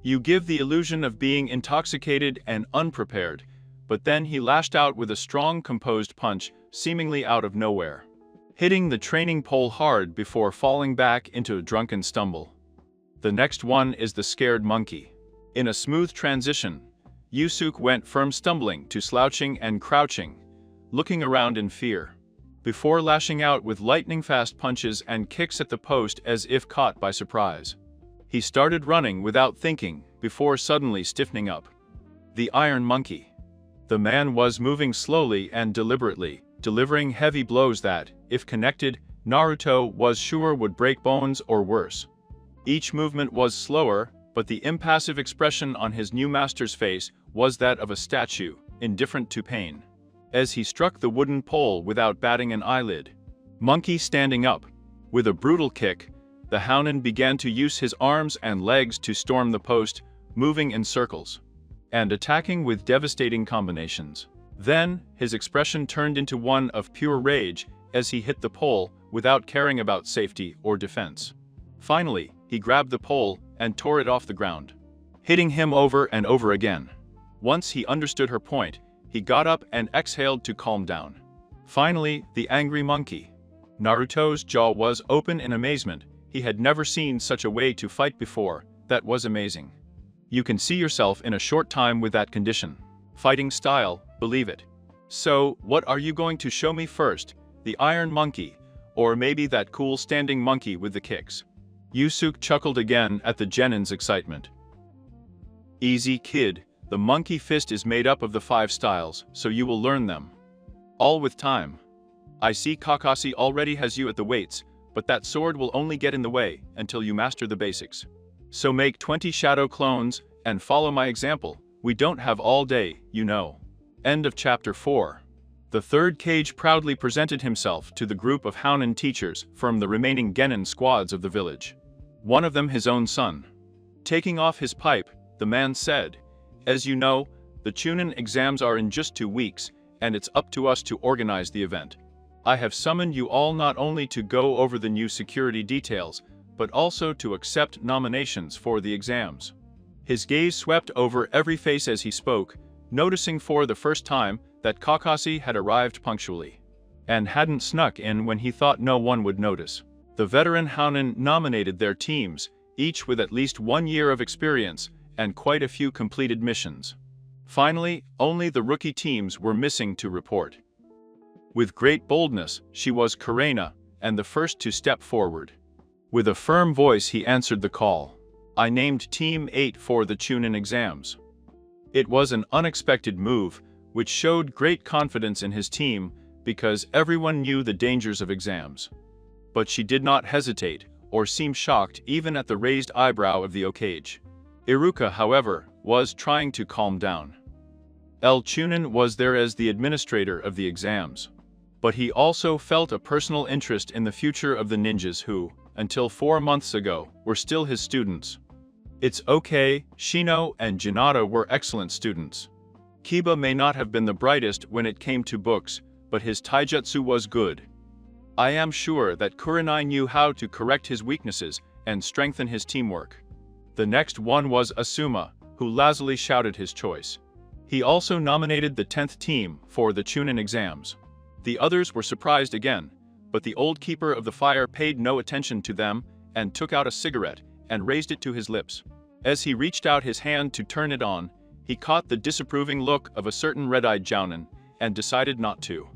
S2: You give the illusion of being intoxicated and unprepared, but then he lashed out with a strong composed punch, seemingly out of nowhere, hitting the training pole hard before falling back into a drunken stumble. The next one is the scared monkey. In a smooth transition, Yusuke went from stumbling to slouching and crouching, looking around in fear, before lashing out with lightning-fast punches and kicks at the post as if caught by surprise. He started running without thinking, before suddenly stiffening up. The Iron Monkey. The man was moving slowly and deliberately, delivering heavy blows that, if connected, Naruto was sure would break bones or worse. Each movement was slower, but the impassive expression on his new master's face was that of a statue, indifferent to pain. As he struck the wooden pole without batting an eyelid. Monkey standing up. With a brutal kick, the Hounen began to use his arms and legs to storm the post, moving in circles and attacking with devastating combinations. Then, his expression turned into one of pure rage as he hit the pole without caring about safety or defense. Finally, he grabbed the pole and tore it off the ground, hitting him over and over again. Once he understood her point, he got up and exhaled to calm down. Finally, the angry monkey. Naruto's jaw was open in amazement. He had never seen such a way to fight before. That was amazing. You can see yourself in a short time with that condition. Fighting style, believe it. So, what are you going to show me first? The iron monkey, or maybe that cool standing monkey with the kicks? Yusuke chuckled again at the genin's excitement. Easy, kid. The monkey fist is made up of the 5 styles, so you will learn them. All with time. I see Kakashi already has you at the weights, but that sword will only get in the way until you master the basics. So make 20 shadow clones, and follow my example. We don't have all day, you know. End of chapter 4. The third Kage proudly presented himself to the group of Hounen teachers from the remaining genin squads of the village. One of them his own son. Taking off his pipe, the man said, "As you know, the Chunin exams are in just 2 weeks, and it's up to us to organize the event. I have summoned you all not only to go over the new security details, but also to accept nominations for the exams." His gaze swept over every face as he spoke, noticing for the first time that Kakashi had arrived punctually, and hadn't snuck in when he thought no one would notice. The veteran Hounen nominated their teams, each with at least 1 year of experience, and quite a few completed missions. Finally, only the rookie teams were missing to report. With great boldness, she was Kurena, and the first to step forward. With a firm voice he answered the call. I named Team 8 for the Chunin exams. It was an unexpected move, which showed great confidence in his team, because everyone knew the dangers of exams. But she did not hesitate, or seem shocked even at the raised eyebrow of the Hokage. Iruka, however, was trying to calm down. El Chunin was there as the administrator of the exams. But he also felt a personal interest in the future of the ninjas who, until 4 months ago, were still his students. It's okay, Shino and Jinata were excellent students. Kiba may not have been the brightest when it came to books, but his taijutsu was good. I am sure that Kurenai knew how to correct his weaknesses and strengthen his teamwork. The next one was Asuma, who lazily shouted his choice. He also nominated the 10th team for the Chunin exams. The others were surprised again, but the old keeper of the fire paid no attention to them and took out a cigarette and raised it to his lips. As he reached out his hand to turn it on, he caught the disapproving look of a certain red-eyed jounin and decided not to.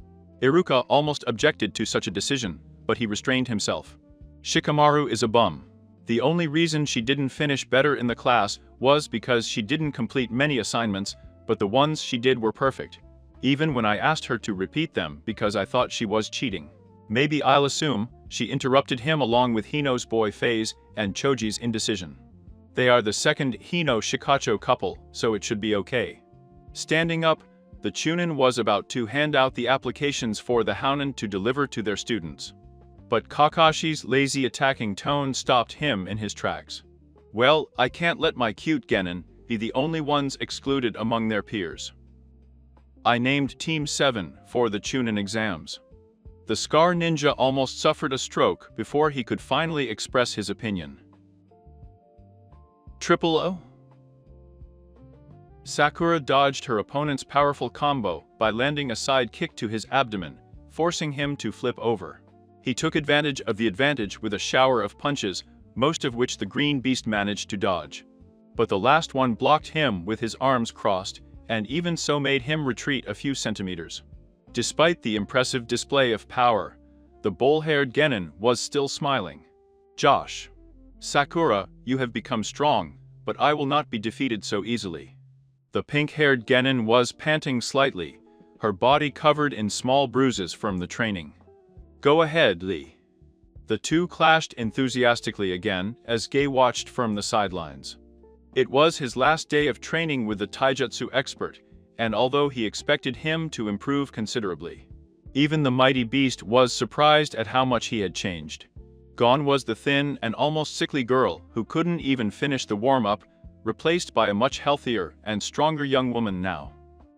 S2: Iruka almost objected to such a decision, but he restrained himself. Shikamaru is a bum. The only reason she didn't finish better in the class was because she didn't complete many assignments, but the ones she did were perfect. Even when I asked her to repeat them because I thought she was cheating. Maybe I'll assume, she interrupted him along with Hino's boy Phase and Choji's indecision. They are the second Hino-Shikacho couple, so it should be okay. Standing up, the Chunin was about to hand out the applications for the Hounen to deliver to their students. But Kakashi's lazy attacking tone stopped him in his tracks. Well, I can't let my cute genin be the only ones excluded among their peers. I named Team 7 for the Chunin exams. The Scar Ninja almost suffered a stroke before he could finally express his opinion. Triple O? Sakura dodged her opponent's powerful combo by landing a side kick to his abdomen, forcing him to flip over. He took advantage of the advantage with a shower of punches, most of which the green beast managed to dodge. But the last one blocked him with his arms crossed, and even so made him retreat a few centimeters. Despite the impressive display of power, the bull-haired genin was still smiling. Josh. Sakura, you have become strong, but I will not be defeated so easily. The pink-haired genin was panting slightly, her body covered in small bruises from the training. "Go ahead, Lee." The two clashed enthusiastically again as Gay watched from the sidelines. It was his last day of training with the taijutsu expert, and although he expected him to improve considerably, even the mighty beast was surprised at how much he had changed. Gone was the thin and almost sickly girl who couldn't even finish the warm-up, replaced by a much healthier and stronger young woman now,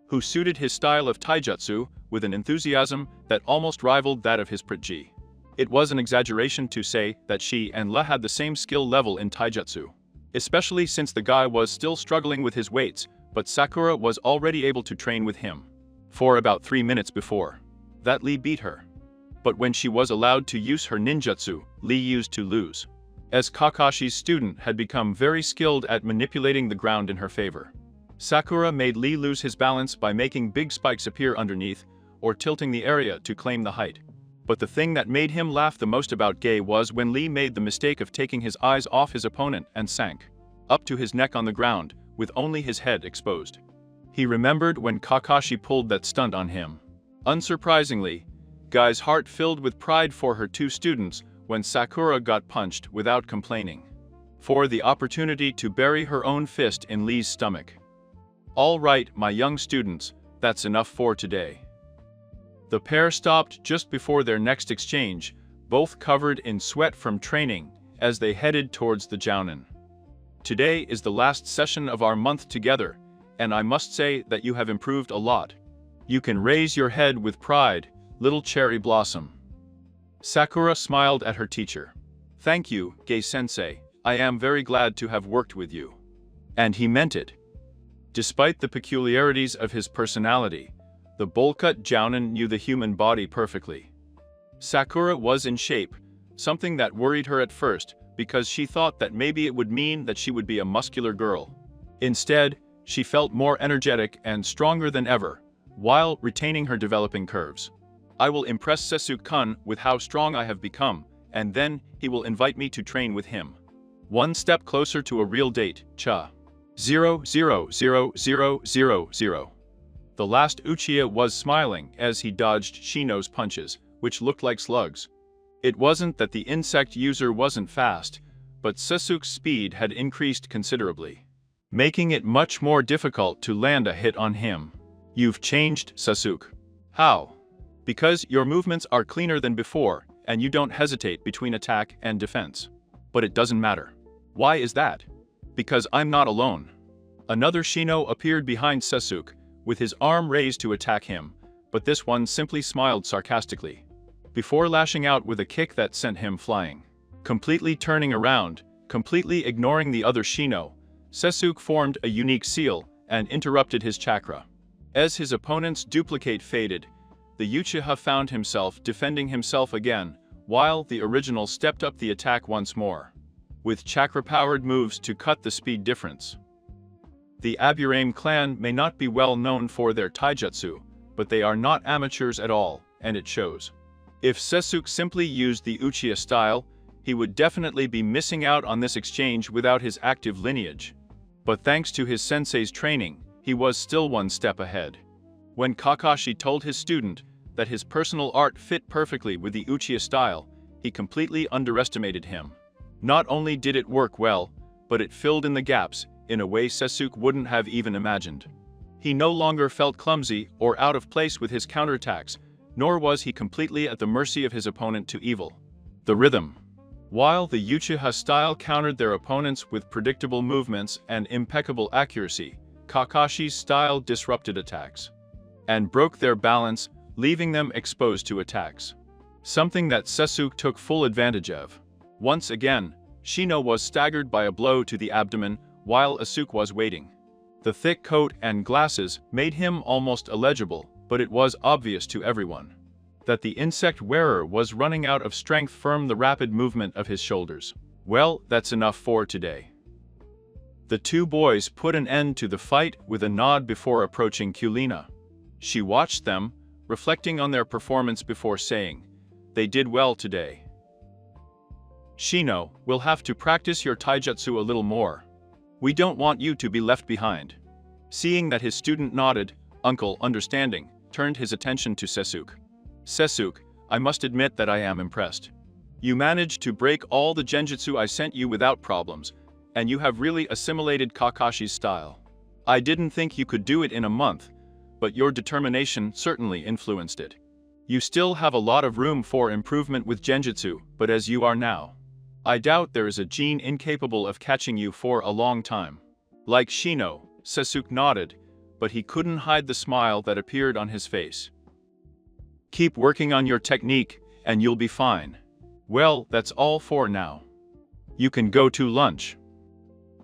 S2: who suited his style of taijutsu with an enthusiasm that almost rivaled that of his protege. It was an exaggeration to say that she and Le had the same skill level in taijutsu, especially since the guy was still struggling with his weights, but Sakura was already able to train with him. For about 3 minutes before that, Lee beat her. But when she was allowed to use her ninjutsu, Lee used to lose, as Kakashi's student had become very skilled at manipulating the ground in her favor. Sakura made Lee lose his balance by making big spikes appear underneath, or tilting the area to claim the height. But the thing that made him laugh the most about Gay was when Lee made the mistake of taking his eyes off his opponent and sank up to his neck on the ground, with only his head exposed. He remembered when Kakashi pulled that stunt on him. Unsurprisingly, Guy's heart filled with pride for her two students when Sakura got punched without complaining, for the opportunity to bury her own fist in Lee's stomach. "All right, my young students, that's enough for today." The pair stopped just before their next exchange, both covered in sweat from training, as they headed towards the Jounin. "Today is the last session of our month together, and I must say that you have improved a lot. You can raise your head with pride, little cherry blossom." Sakura smiled at her teacher. "Thank you, Gay-sensei, I am very glad to have worked with you." And he meant it. Despite the peculiarities of his personality, the bowl-cut Jounin knew the human body perfectly. Sakura was in shape, something that worried her at first because she thought that maybe it would mean that she would be a muscular girl. Instead, she felt more energetic and stronger than ever, while retaining her developing curves. "I will impress Sasuke-kun with how strong I have become, and then he will invite me to train with him. One step closer to a real date, cha. 0000000. The last Uchiha was smiling as he dodged Shino's punches, which looked like slugs. It wasn't that the insect user wasn't fast, but Sasuke's speed had increased considerably, making it much more difficult to land a hit on him. "You've changed, Sasuke." "How?" "Because your movements are cleaner than before, and you don't hesitate between attack and defense." "But it doesn't matter." "Why is that?" "Because I'm not alone." Another Shino appeared behind Sasuke, with his arm raised to attack him, but this one simply smiled sarcastically, before lashing out with a kick that sent him flying. Completely turning around, completely ignoring the other Shino, Sasuke formed a unique seal and interrupted his chakra. As his opponent's duplicate faded, the Uchiha found himself defending himself again, while the original stepped up the attack once more, with chakra-powered moves to cut the speed difference. The Aburame clan may not be well known for their taijutsu, but they are not amateurs at all, and it shows. If Sasuke simply used the Uchiha style, he would definitely be missing out on this exchange without his active lineage. But thanks to his sensei's training, he was still one step ahead. When Kakashi told his student that his personal art fit perfectly with the Uchiha style, he completely underestimated him. Not only did it work well, but it filled in the gaps in a way Sasuke wouldn't have even imagined. He no longer felt clumsy or out of place with his counterattacks, nor was he completely at the mercy of his opponent to evil. The rhythm. While the Uchiha style countered their opponents with predictable movements and impeccable accuracy, Kakashi's style disrupted attacks and broke their balance, leaving them exposed to attacks. Something that Sasuke took full advantage of. Once again, Shino was staggered by a blow to the abdomen while Sasuke was waiting. The thick coat and glasses made him almost illegible, but it was obvious to everyone that the insect wearer was running out of strength from the rapid movement of his shoulders. Well, that's enough for today. The two boys put an end to the fight with a nod before approaching Kulina. She watched them, reflecting on their performance before saying, "They did well today. Shino, we'll have to practice your taijutsu a little more. We don't want you to be left behind." Seeing that his student nodded, Uncle, understanding, turned his attention to Sasuke. Sasuke, I must admit that I am impressed. You managed to break all the genjutsu I sent you without problems, and you have really assimilated Kakashi's style. I didn't think you could do it in a month, but your determination certainly influenced it. You still have a lot of room for improvement with genjutsu, but as you are now, I doubt there is a gene incapable of catching you for a long time. Like Shino, Sasuke nodded, but he couldn't hide the smile that appeared on his face. Keep working on your technique, and you'll be fine. Well, that's all for now. You can go to lunch.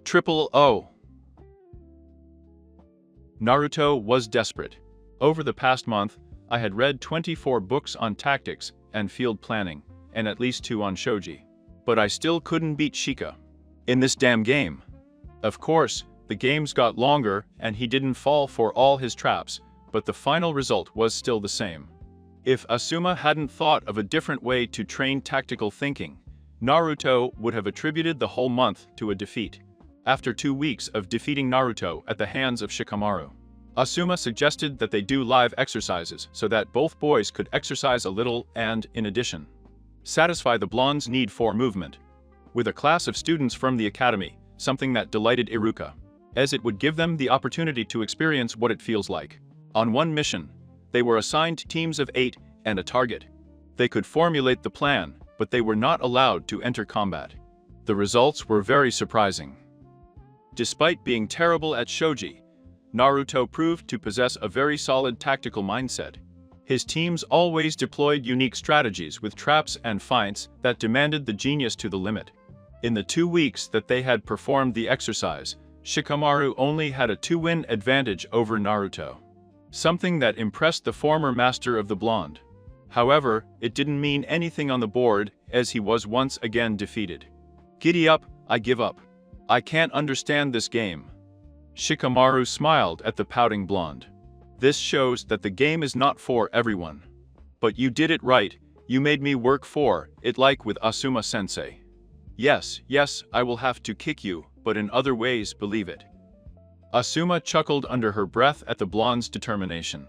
S2: Triple O. Naruto was desperate. Over the past month, I had read 24 books on tactics and field planning, and at least 2 on shogi. But I still couldn't beat Shika in this damn game. Of course, the games got longer and he didn't fall for all his traps, but the final result was still the same. If Asuma hadn't thought of a different way to train tactical thinking, Naruto would have attributed the whole month to a defeat. After 2 weeks of defeating Naruto at the hands of Shikamaru, Asuma suggested that they do live exercises so that both boys could exercise a little and, in addition, satisfy the blonde's need for movement. With a class of students from the academy, something that delighted Iruka, as it would give them the opportunity to experience what it feels like. On one mission, they were assigned teams of 8 and a target. They could formulate the plan, but they were not allowed to enter combat. The results were very surprising. Despite being terrible at shogi, Naruto proved to possess a very solid tactical mindset. His teams always deployed unique strategies with traps and feints that demanded the genius to the limit. In the 2 weeks that they had performed the exercise, Shikamaru only had a 2-win advantage over Naruto, something that impressed the former master of the blonde. However, it didn't mean anything on the board, as he was once again defeated. Giddy up, I give up. I can't understand this game. Shikamaru smiled at the pouting blonde. This shows that the game is not for everyone. But you did it right, you made me work for it, like with Asuma-sensei. Yes, I will have to kick you, but in other ways, believe it. Asuma chuckled under her breath at the blonde's determination.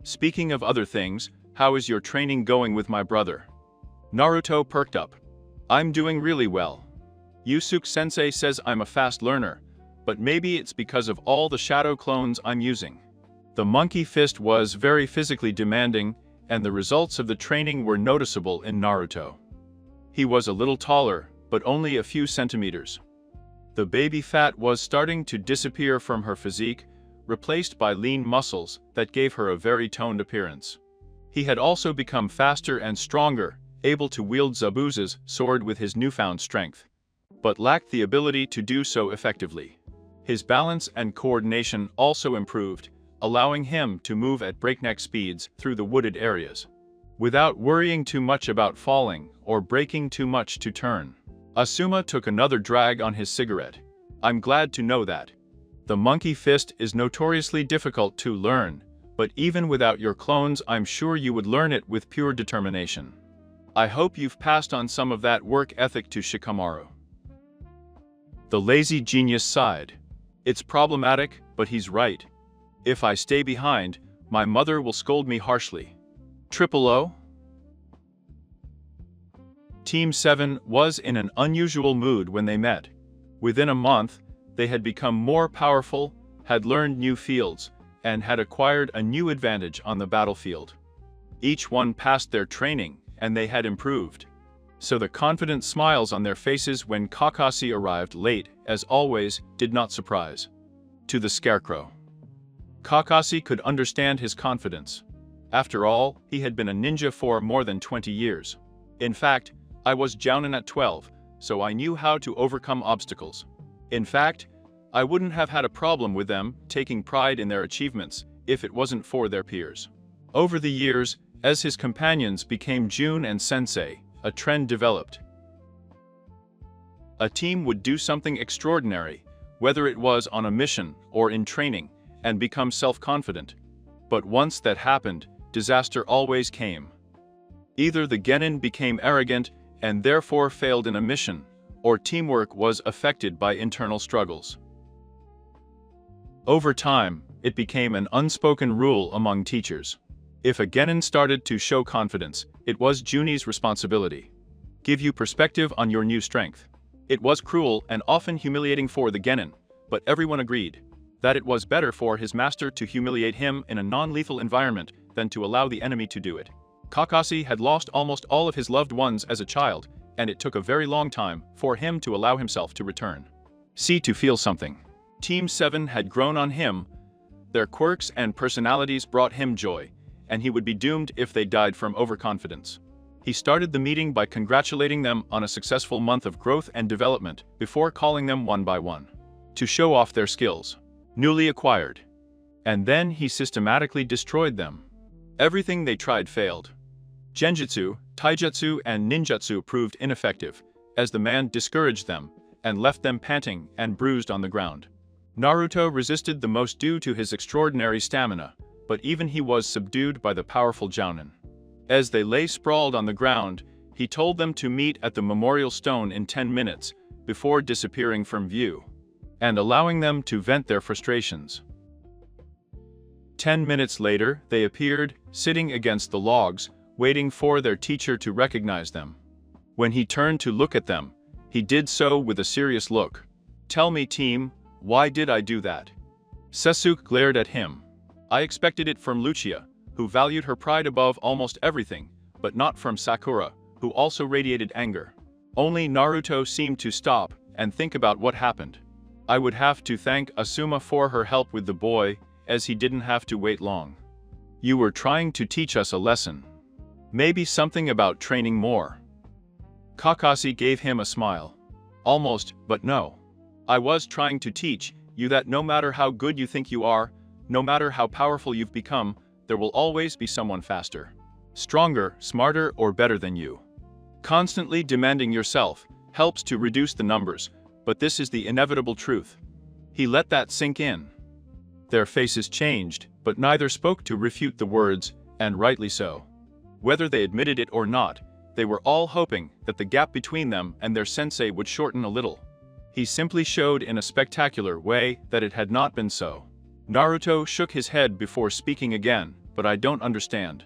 S2: Speaking of other things, how is your training going with my brother? Naruto perked up. I'm doing really well. Yusuke-sensei says I'm a fast learner, but maybe it's because of all the shadow clones I'm using. The monkey fist was very physically demanding, and the results of the training were noticeable in Naruto. He was a little taller, but only a few centimeters. The baby fat was starting to disappear from her physique, replaced by lean muscles that gave her a very toned appearance. He had also become faster and stronger, able to wield Zabuza's sword with his newfound strength, but lacked the ability to do so effectively. His balance and coordination also improved, allowing him to move at breakneck speeds through the wooded areas, without worrying too much about falling or breaking too much to turn. Asuma took another drag on his cigarette. I'm glad to know that. The monkey fist is notoriously difficult to learn, but even without your clones, I'm sure you would learn it with pure determination. I hope you've passed on some of that work ethic to Shikamaru. The lazy genius sighed. It's problematic, but he's right. If I stay behind, my mother will scold me harshly. Triple O? Team 7 was in an unusual mood when they met. Within a month, they had become more powerful, had learned new fields, and had acquired a new advantage on the battlefield. Each one passed their training, and they had improved. So the confident smiles on their faces when Kakashi arrived late, as always, did not surprise. To the Scarecrow, Kakashi could understand his confidence. After all, he had been a ninja for more than 20 years. In fact, I was Jounin at 12, so I knew how to overcome obstacles. In fact, I wouldn't have had a problem with them taking pride in their achievements if it wasn't for their peers. Over the years, as his companions became Jun and Sensei, a trend developed. A team would do something extraordinary, whether it was on a mission or in training, and become self-confident. But once that happened, disaster always came. Either the genin became arrogant and therefore failed in a mission, or teamwork was affected by internal struggles. Over time, it became an unspoken rule among teachers. If a genin started to show confidence, it was Juni's responsibility. Give you perspective on your new strength. It was cruel and often humiliating for the genin, but everyone agreed that it was better for his master to humiliate him in a non-lethal environment than to allow the enemy to do it. Kakashi had lost almost all of his loved ones as a child, and it took a very long time for him to allow himself to return. See to feel something. Team 7 had grown on him. Their quirks and personalities brought him joy, and he would be doomed if they died from overconfidence. He started the meeting by congratulating them on a successful month of growth and development before calling them one by one to show off their skills, newly acquired. And then he systematically destroyed them. Everything they tried failed. Genjutsu, taijutsu, and ninjutsu proved ineffective, as the man discouraged them and left them panting and bruised on the ground. Naruto resisted the most due to his extraordinary stamina, but even he was subdued by the powerful Jounin. As they lay sprawled on the ground, he told them to meet at the memorial stone in 10 minutes before disappearing from view, and allowing them to vent their frustrations. 10 minutes later, they appeared, sitting against the logs, waiting for their teacher to recognize them. When he turned to look at them, he did so with a serious look. "Tell me, team, why did I do that?" Sasuke glared at him. "I expected it from Lucia, who valued her pride above almost everything, but not from Sakura, who also radiated anger." Only Naruto seemed to stop and think about what happened. "I would have to thank Asuma for her help with the boy, as he didn't have to wait long. You were trying to teach us a lesson. Maybe something about training more." Kakashi gave him a smile. "Almost, but no. I was trying to teach you that no matter how good you think you are, no matter how powerful you've become, there will always be someone faster, stronger, smarter, or better than you. Constantly demanding yourself helps to reduce the numbers, but this is the inevitable truth." He let that sink in. Their faces changed, but neither spoke to refute the words, and rightly so. Whether they admitted it or not, they were all hoping that the gap between them and their sensei would shorten a little. He simply showed in a spectacular way that it had not been so. Naruto shook his head before speaking again, "But I don't understand.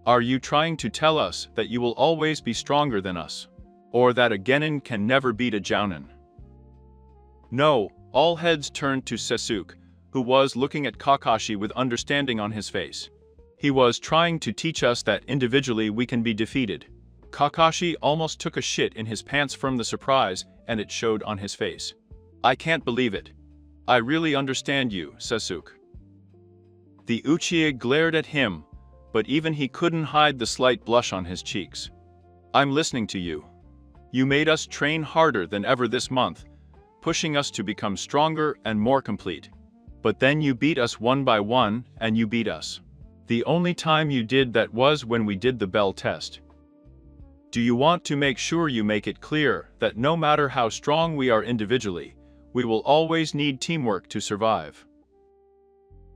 S2: Are you trying to tell us that you will always be stronger than us? Or that a genin can never beat a jounin?" "No," all heads turned to Sasuke, who was looking at Kakashi with understanding on his face. "He was trying to teach us that individually we can be defeated." Kakashi almost took a shit in his pants from the surprise, and it showed on his face. "I can't believe it. I really understand you, Sasuke." The Uchiha glared at him, but even he couldn't hide the slight blush on his cheeks. "I'm listening to you. You made us train harder than ever this month, pushing us to become stronger and more complete. But then you beat us one by one, and you beat us. The only time you did that was when we did the bell test. Do you want to make sure you make it clear that no matter how strong we are individually, we will always need teamwork to survive?"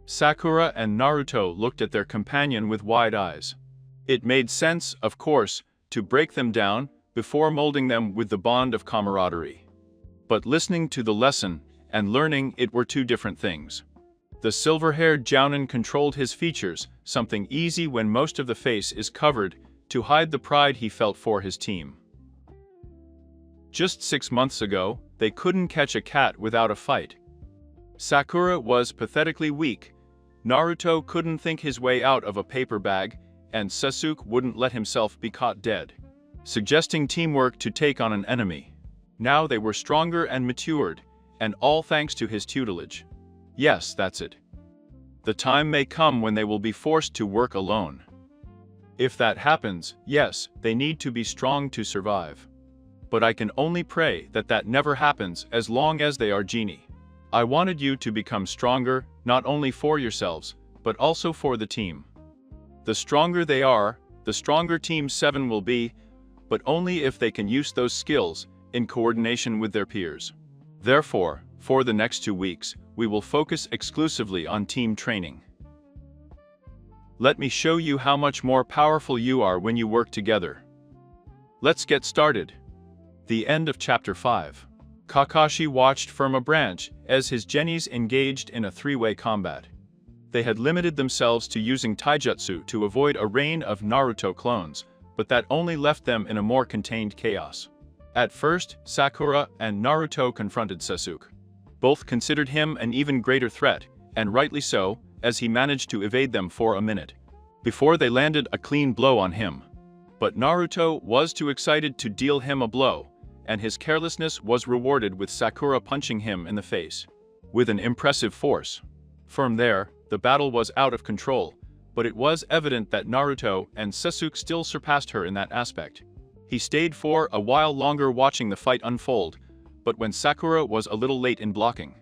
S2: Sakura and Naruto looked at their companion with wide eyes. It made sense, of course, to break them down before molding them with the bond of camaraderie. But listening to the lesson and learning it were two different things. The silver-haired jounin controlled his features, something easy when most of the face is covered, to hide the pride he felt for his team. Just 6 months ago, they couldn't catch a cat without a fight. Sakura was pathetically weak, Naruto couldn't think his way out of a paper bag, and Sasuke wouldn't let himself be caught dead, suggesting teamwork to take on an enemy. Now they were stronger and matured, and all thanks to his tutelage. Yes, that's it. The time may come when they will be forced to work alone. If that happens, yes, they need to be strong to survive. But I can only pray that that never happens as long as they are genie. I wanted you to become stronger, not only for yourselves, but also for the team. The stronger they are, the stronger Team 7 will be, but only if they can use those skills in coordination with their peers. Therefore, for the next 2 weeks, we will focus exclusively on team training. Let me show you how much more powerful you are when you work together. Let's get started. The end of Chapter 5. Kakashi watched from a branch as his genis engaged in a 3-way combat. They had limited themselves to using taijutsu to avoid a rain of Naruto clones, but that only left them in a more contained chaos. At first, Sakura and Naruto confronted Sasuke. Both considered him an even greater threat, and rightly so, as he managed to evade them for a minute, before they landed a clean blow on him. But Naruto was too excited to deal him a blow, and his carelessness was rewarded with Sakura punching him in the face, with an impressive force. From there, the battle was out of control, but it was evident that Naruto and Sasuke still surpassed her in that aspect. He stayed for a while longer watching the fight unfold, but when Sakura was a little late in blocking,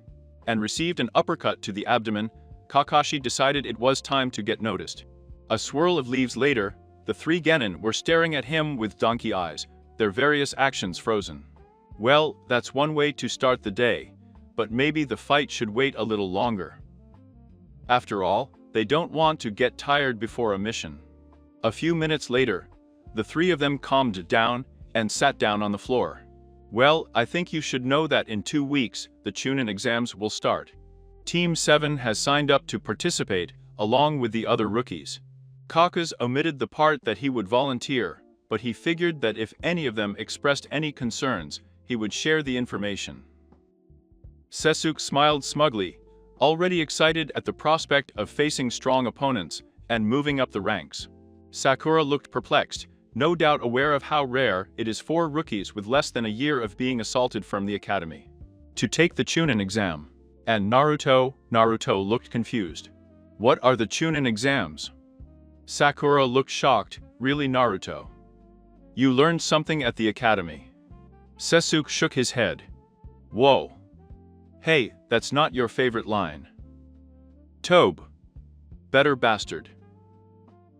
S2: and received an uppercut to the abdomen, Kakashi decided it was time to get noticed. A swirl of leaves later, the three genin were staring at him with donkey eyes, their various actions frozen. Well, that's one way to start the day, but maybe the fight should wait a little longer. After all, they don't want to get tired before a mission. A few minutes later, the three of them calmed down and sat down on the floor. Well, I think you should know that in 2 weeks, the Chunin exams will start. Team 7 has signed up to participate, along with the other rookies. Kaka's omitted the part that he would volunteer, but he figured that if any of them expressed any concerns, he would share the information. Sasuke smiled smugly, already excited at the prospect of facing strong opponents and moving up the ranks. Sakura looked perplexed, no doubt aware of how rare it is for rookies with less than a year of being assaulted from the academy to take the Chunin exam. And Naruto looked confused. What are the Chunin exams? Sakura looked shocked. Really, Naruto? You learned something at the academy? Sasuke shook his head. Whoa. Hey, that's not your favorite line. Tobe. Better bastard.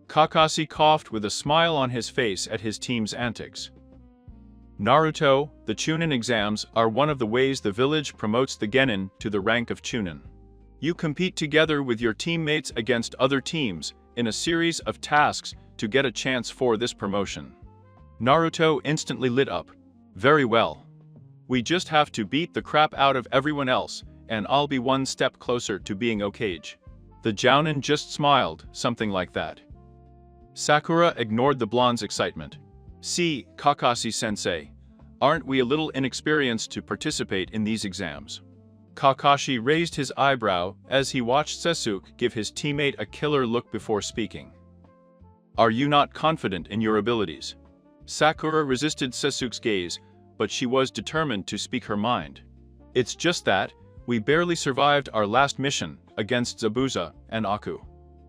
S2: Kakashi coughed with a smile on his face at his team's antics. Naruto, the Chunin exams are one of the ways the village promotes the genin to the rank of Chunin. You compete together with your teammates against other teams in a series of tasks to get a chance for this promotion. Naruto instantly lit up. Very well. We just have to beat the crap out of everyone else, and I'll be one step closer to being Hokage. The Jounin just smiled, something like that. Sakura ignored the blonde's excitement. See, Kakashi-sensei, aren't we a little inexperienced to participate in these exams? Kakashi raised his eyebrow as he watched Sasuke give his teammate a killer look before speaking. Are you not confident in your abilities? Sakura resisted Sasuke's gaze, but she was determined to speak her mind. It's just that, we barely survived our last mission against Zabuza and Aku.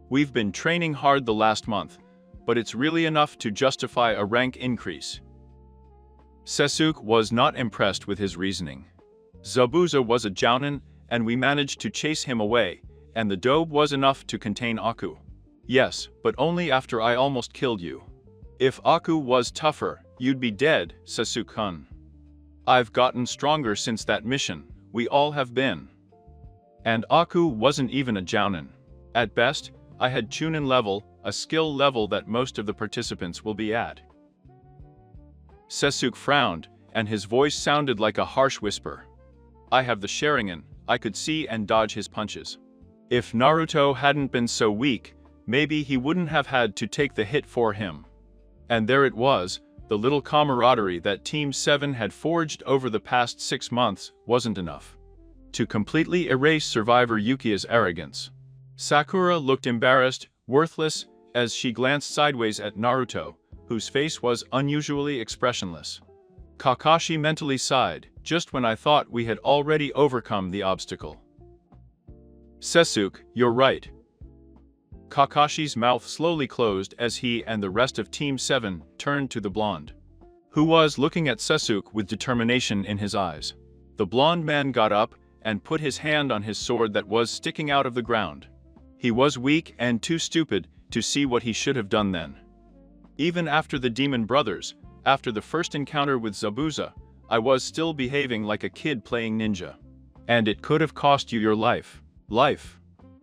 S2: We've been training hard the last month, but it's really enough to justify a rank increase. Sasuke was not impressed with his reasoning. Zabuza was a Jounin, and we managed to chase him away, and the dobe was enough to contain Aku. Yes, but only after I almost killed you. If Aku was tougher, you'd be dead, Sasuke-kun. I've gotten stronger since that mission, we all have been. And Aku wasn't even a Jounin. At best, I had Chunin level, a skill level that most of the participants will be at. Sasuke frowned, and his voice sounded like a harsh whisper. I have the Sharingan, I could see and dodge his punches. If Naruto hadn't been so weak, maybe he wouldn't have had to take the hit for him. And there it was, the little camaraderie that Team 7 had forged over the past 6 months wasn't enough to completely erase Survivor Yukia's arrogance. Sakura looked embarrassed, worthless, as she glanced sideways at Naruto, whose face was unusually expressionless. Kakashi mentally sighed, just when I thought we had already overcome the obstacle. Sasuke, you're right. Kakashi's mouth slowly closed as he and the rest of Team 7 turned to the blonde, who was looking at Sasuke with determination in his eyes. The blonde man got up and put his hand on his sword that was sticking out of the ground. He was weak and too stupid to see what he should have done then. Even after the Demon Brothers, after the first encounter with Zabuza, I was still behaving like a kid playing ninja. And it could have cost you your life.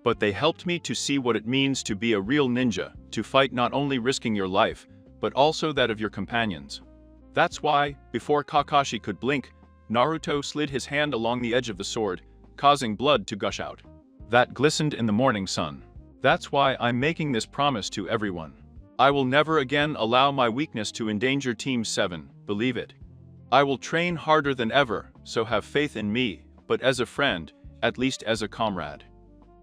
S2: But they helped me to see what it means to be a real ninja, to fight not only risking your life, but also that of your companions. That's why, before Kakashi could blink, Naruto slid his hand along the edge of the sword, causing blood to gush out. That glistened in the morning sun. That's why I'm making this promise to everyone. I will never again allow my weakness to endanger Team 7, believe it. I will train harder than ever, so have faith in me, but as a friend, at least as a comrade.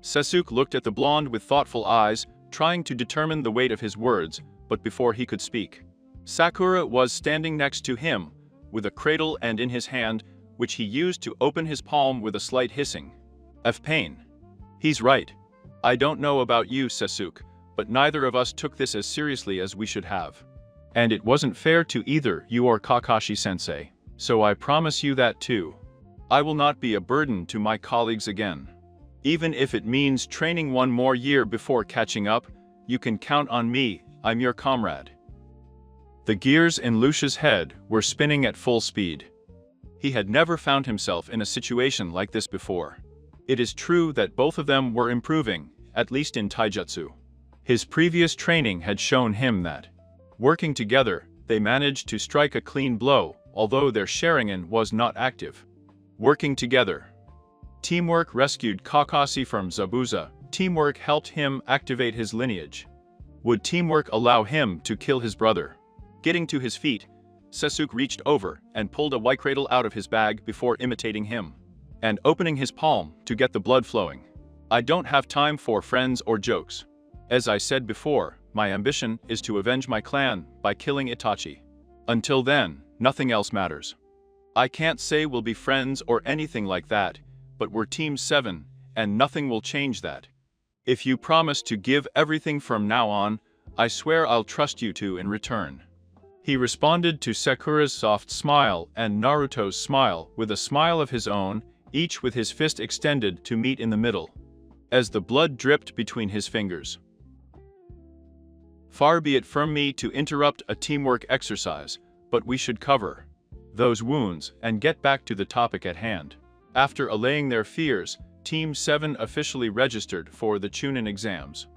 S2: Sasuke looked at the blonde with thoughtful eyes, trying to determine the weight of his words, but before he could speak, Sakura was standing next to him, with a cradle and in his hand, which he used to open his palm with a slight hissing. Of pain. He's right. I don't know about you, Sasuke, but neither of us took this as seriously as we should have. And it wasn't fair to either you or Kakashi-sensei, so I promise you that too. I will not be a burden to my colleagues again. Even if it means training one more year before catching up, you can count on me, I'm your comrade. The gears in Lucia's head were spinning at full speed. He had never found himself in a situation like this before. It is true that both of them were improving, at least in taijutsu. His previous training had shown him that, working together, they managed to strike a clean blow, although their Sharingan was not active. Working together. Teamwork rescued Kakashi from Zabuza. Teamwork helped him activate his lineage. Would teamwork allow him to kill his brother? Getting to his feet, Sasuke reached over and pulled a white cradle out of his bag before imitating him, and opening his palm to get the blood flowing. I don't have time for friends or jokes. As I said before, my ambition is to avenge my clan by killing Itachi. Until then, nothing else matters. I can't say we'll be friends or anything like that, but we're Team 7, and nothing will change that. If you promise to give everything from now on, I swear I'll trust you to in return. He responded to Sakura's soft smile and Naruto's smile with a smile of his own, each with his fist extended to meet in the middle, as the blood dripped between his fingers. Far be it from me to interrupt a teamwork exercise, but we should cover those wounds and get back to the topic at hand. After allaying their fears, Team 7 officially registered for the Chunin exams.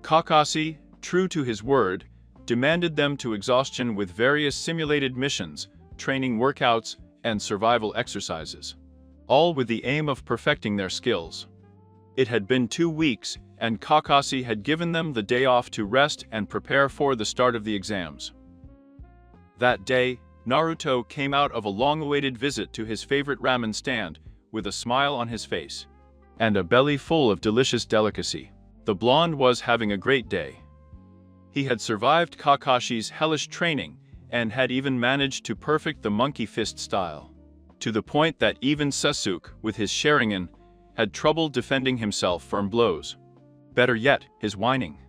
S2: Kakashi, true to his word, demanded them to exhaustion with various simulated missions, training workouts, and survival exercises, all with the aim of perfecting their skills. It had been 2 weeks, and Kakashi had given them the day off to rest and prepare for the start of the exams. That day, Naruto came out of a long-awaited visit to his favorite ramen stand, with a smile on his face, and a belly full of delicious delicacy. The blonde was having a great day. He had survived Kakashi's hellish training, and had even managed to perfect the monkey fist style, to the point that even Sasuke, with his Sharingan, had trouble defending himself from blows. Better yet, his whining.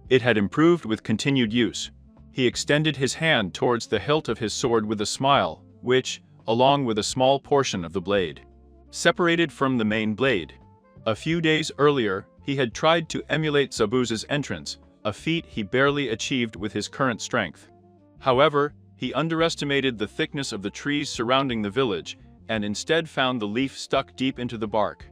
S2: It had improved with continued use. He extended his hand towards the hilt of his sword with a smile, which, along with a small portion of the blade, separated from the main blade. A few days earlier, he had tried to emulate Zabuza's entrance, a feat he barely achieved with his current strength. However, he underestimated the thickness of the trees surrounding the village, and instead found the leaf stuck deep into the bark.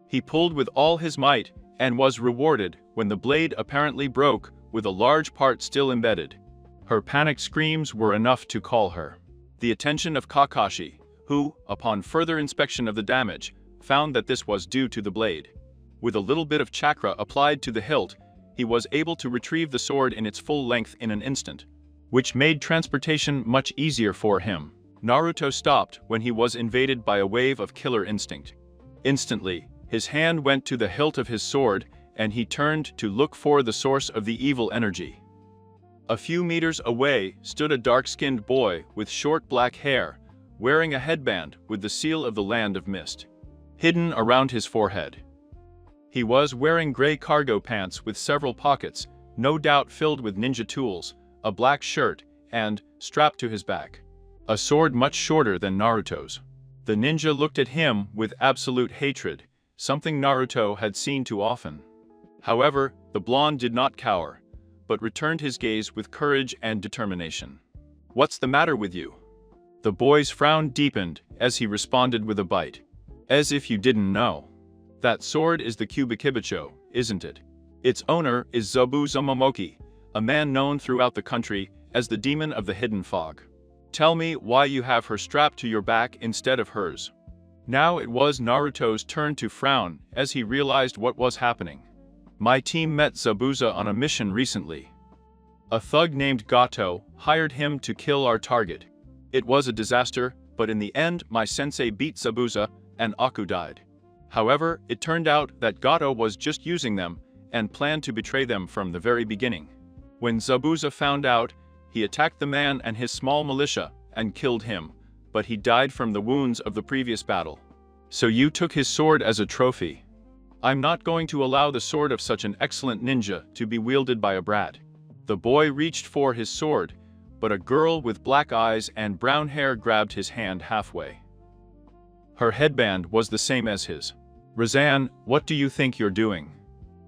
S2: He pulled with all his might, and was rewarded when the blade apparently broke, with a large part still embedded. Her panicked screams were enough to call her the attention of Kakashi, who, upon further inspection of the damage, found that this was due to the blade. With a little bit of chakra applied to the hilt, he was able to retrieve the sword in its full length in an instant, which made transportation much easier for him. Naruto stopped when he was invaded by a wave of killer instinct. Instantly, his hand went to the hilt of his sword, and he turned to look for the source of the evil energy. A few meters away stood a dark-skinned boy with short black hair, wearing a headband with the seal of the Land of Mist hidden around his forehead. He was wearing gray cargo pants with several pockets, no doubt filled with ninja tools, a black shirt, and, strapped to his back, a sword much shorter than Naruto's. The ninja looked at him with absolute hatred, something Naruto had seen too often. However, the blonde did not cower, but returned his gaze with courage and determination. "What's the matter with you?" The boy's frown deepened as he responded with a bite. "As if you didn't know. That sword is the Kubikibicho, isn't it? Its owner is Zabuza Momoki, a man known throughout the country as the demon of the hidden fog. Tell me why you have her strapped to your back instead of hers." Now it was Naruto's turn to frown as he realized what was happening. My team met Zabuza on a mission recently. A thug named Gato hired him to kill our target. It was a disaster, but in the end my sensei beat Zabuza and Aku died. However, it turned out that Gato was just using them and planned to betray them from the very beginning. When Zabuza found out, he attacked the man and his small militia and killed him, but he died from the wounds of the previous battle. So you took his sword as a trophy. I'm not going to allow the sword of such an excellent ninja to be wielded by a brat. The boy reached for his sword, but a girl with black eyes and brown hair grabbed his hand halfway. Her headband was the same as his. Razan, what do you think you're doing?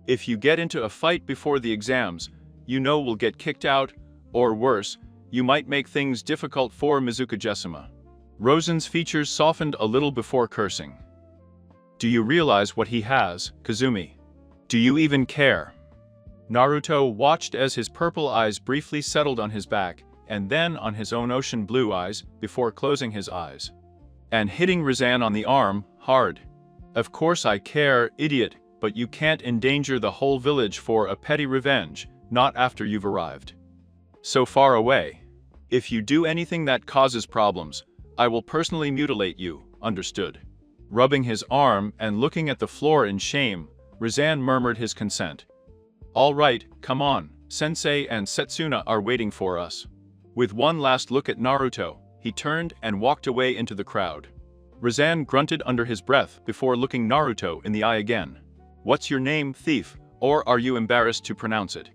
S2: If you get into a fight before the exams, you know we'll get kicked out, or worse, you might make things difficult for Mizuka-Jessima. Rosen's features softened a little before cursing. Do you realize what he has, Kazumi? Do you even care? Naruto watched as his purple eyes briefly settled on his back, and then on his own ocean blue eyes, before closing his eyes. And hitting Razan on the arm, hard. Of course I care, idiot, but you can't endanger the whole village for a petty revenge, not after you've arrived so far away. If you do anything that causes problems, I will personally mutilate you, understood? Rubbing his arm and looking at the floor in shame, Razan murmured his consent. All right, come on, Sensei and Setsuna are waiting for us. With one last look at Naruto, he turned and walked away into the crowd. Razan grunted under his breath before looking Naruto in the eye again. What's your name, thief, or are you embarrassed to pronounce it?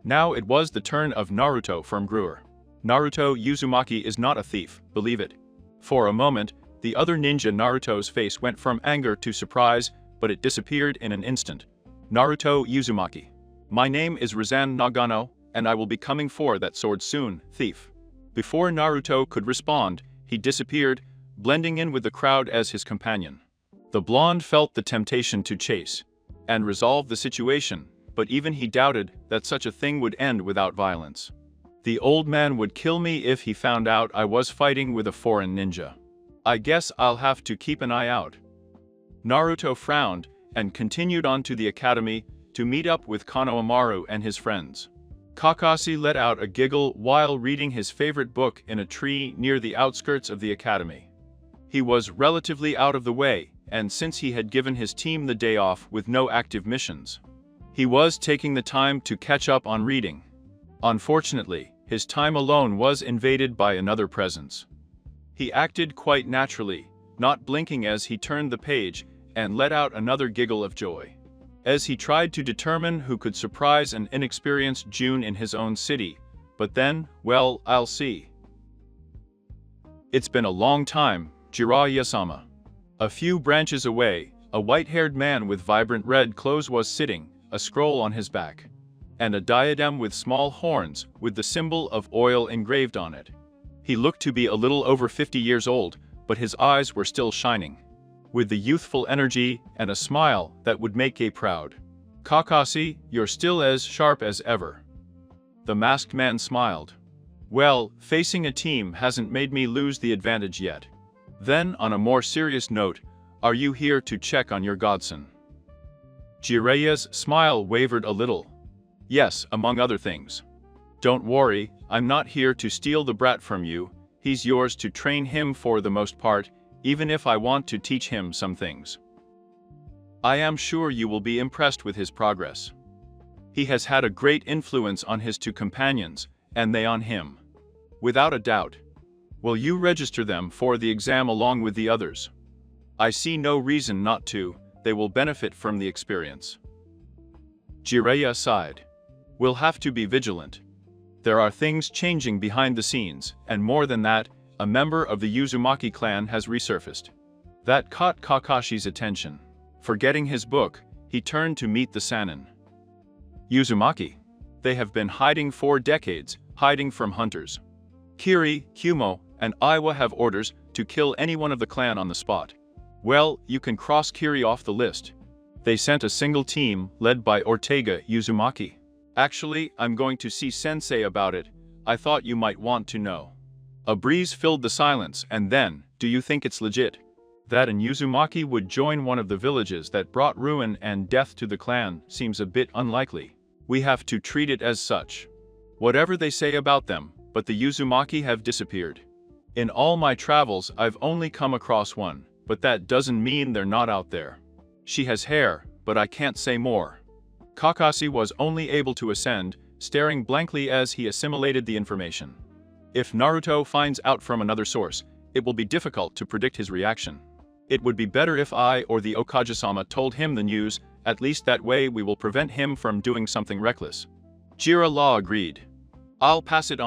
S2: Now it was the turn of Naruto from Brewer. Naruto Uzumaki is not a thief, believe it. For a moment, the other ninja Naruto's face went from anger to surprise, but it disappeared in an instant. Naruto Uzumaki. My name is Razan Nagano, and I will be coming for that sword soon, thief. Before Naruto could respond, he disappeared, blending in with the crowd as his companion. The blonde felt the temptation to chase and resolve the situation, but even he doubted that such a thing would end without violence. The old man would kill me if he found out I was fighting with a foreign ninja. I guess I'll have to keep an eye out. Naruto frowned and continued on to the academy to meet up with Konohamaru and his friends. Kakashi let out a giggle while reading his favorite book in a tree near the outskirts of the academy. He was relatively out of the way, and since he had given his team the day off with no active missions, he was taking the time to catch up on reading. Unfortunately, his time alone was invaded by another presence. He acted quite naturally, not blinking as he turned the page, and let out another giggle of joy. As he tried to determine who could surprise an inexperienced June in his own city, but then, well, I'll see. It's been a long time, Jiraiya-sama. A few branches away, a white-haired man with vibrant red clothes was sitting, a scroll on his back, and a diadem with small horns with the symbol of oil engraved on it. He looked to be a little over 50 years old, but his eyes were still shining, with the youthful energy and a smile that would make Gai proud. Kakashi, you're still as sharp as ever. The masked man smiled. Well, facing a team hasn't made me lose the advantage yet. Then, on a more serious note, are you here to check on your godson? Jiraiya's smile wavered a little. Yes, among other things. Don't worry, I'm not here to steal the brat from you, he's yours to train him for the most part, even if I want to teach him some things. I am sure you will be impressed with his progress. He has had a great influence on his two companions, and they on him. Without a doubt. Will you register them for the exam along with the others? I see no reason not to, they will benefit from the experience. Jiraiya sighed. We'll have to be vigilant. There are things changing behind the scenes, and more than that, a member of the Uzumaki clan has resurfaced. That caught Kakashi's attention. Forgetting his book, he turned to meet the Sannin. Uzumaki. They have been hiding for decades, hiding from hunters. Kiri, Kumo, and Iwa have orders to kill anyone of the clan on the spot. Well, you can cross Kiri off the list. They sent a single team led by Ortega Uzumaki. Actually, I'm going to see Sensei about it. I thought you might want to know. A breeze filled the silence, and then, do you think it's legit? That an Uzumaki would join one of the villages that brought ruin and death to the clan seems a bit unlikely. We have to treat it as such. Whatever they say about them, but the Uzumaki have disappeared. In all my travels I've only come across one, but that doesn't mean they're not out there. She has hair, but I can't say more. Kakashi was only able to ascend, staring blankly as he assimilated the information. If Naruto finds out from another source, it will be difficult to predict his reaction. It would be better if I or the Okage-sama told him the news, at least that way we will prevent him from doing something reckless. Jiraiya agreed. I'll pass it on.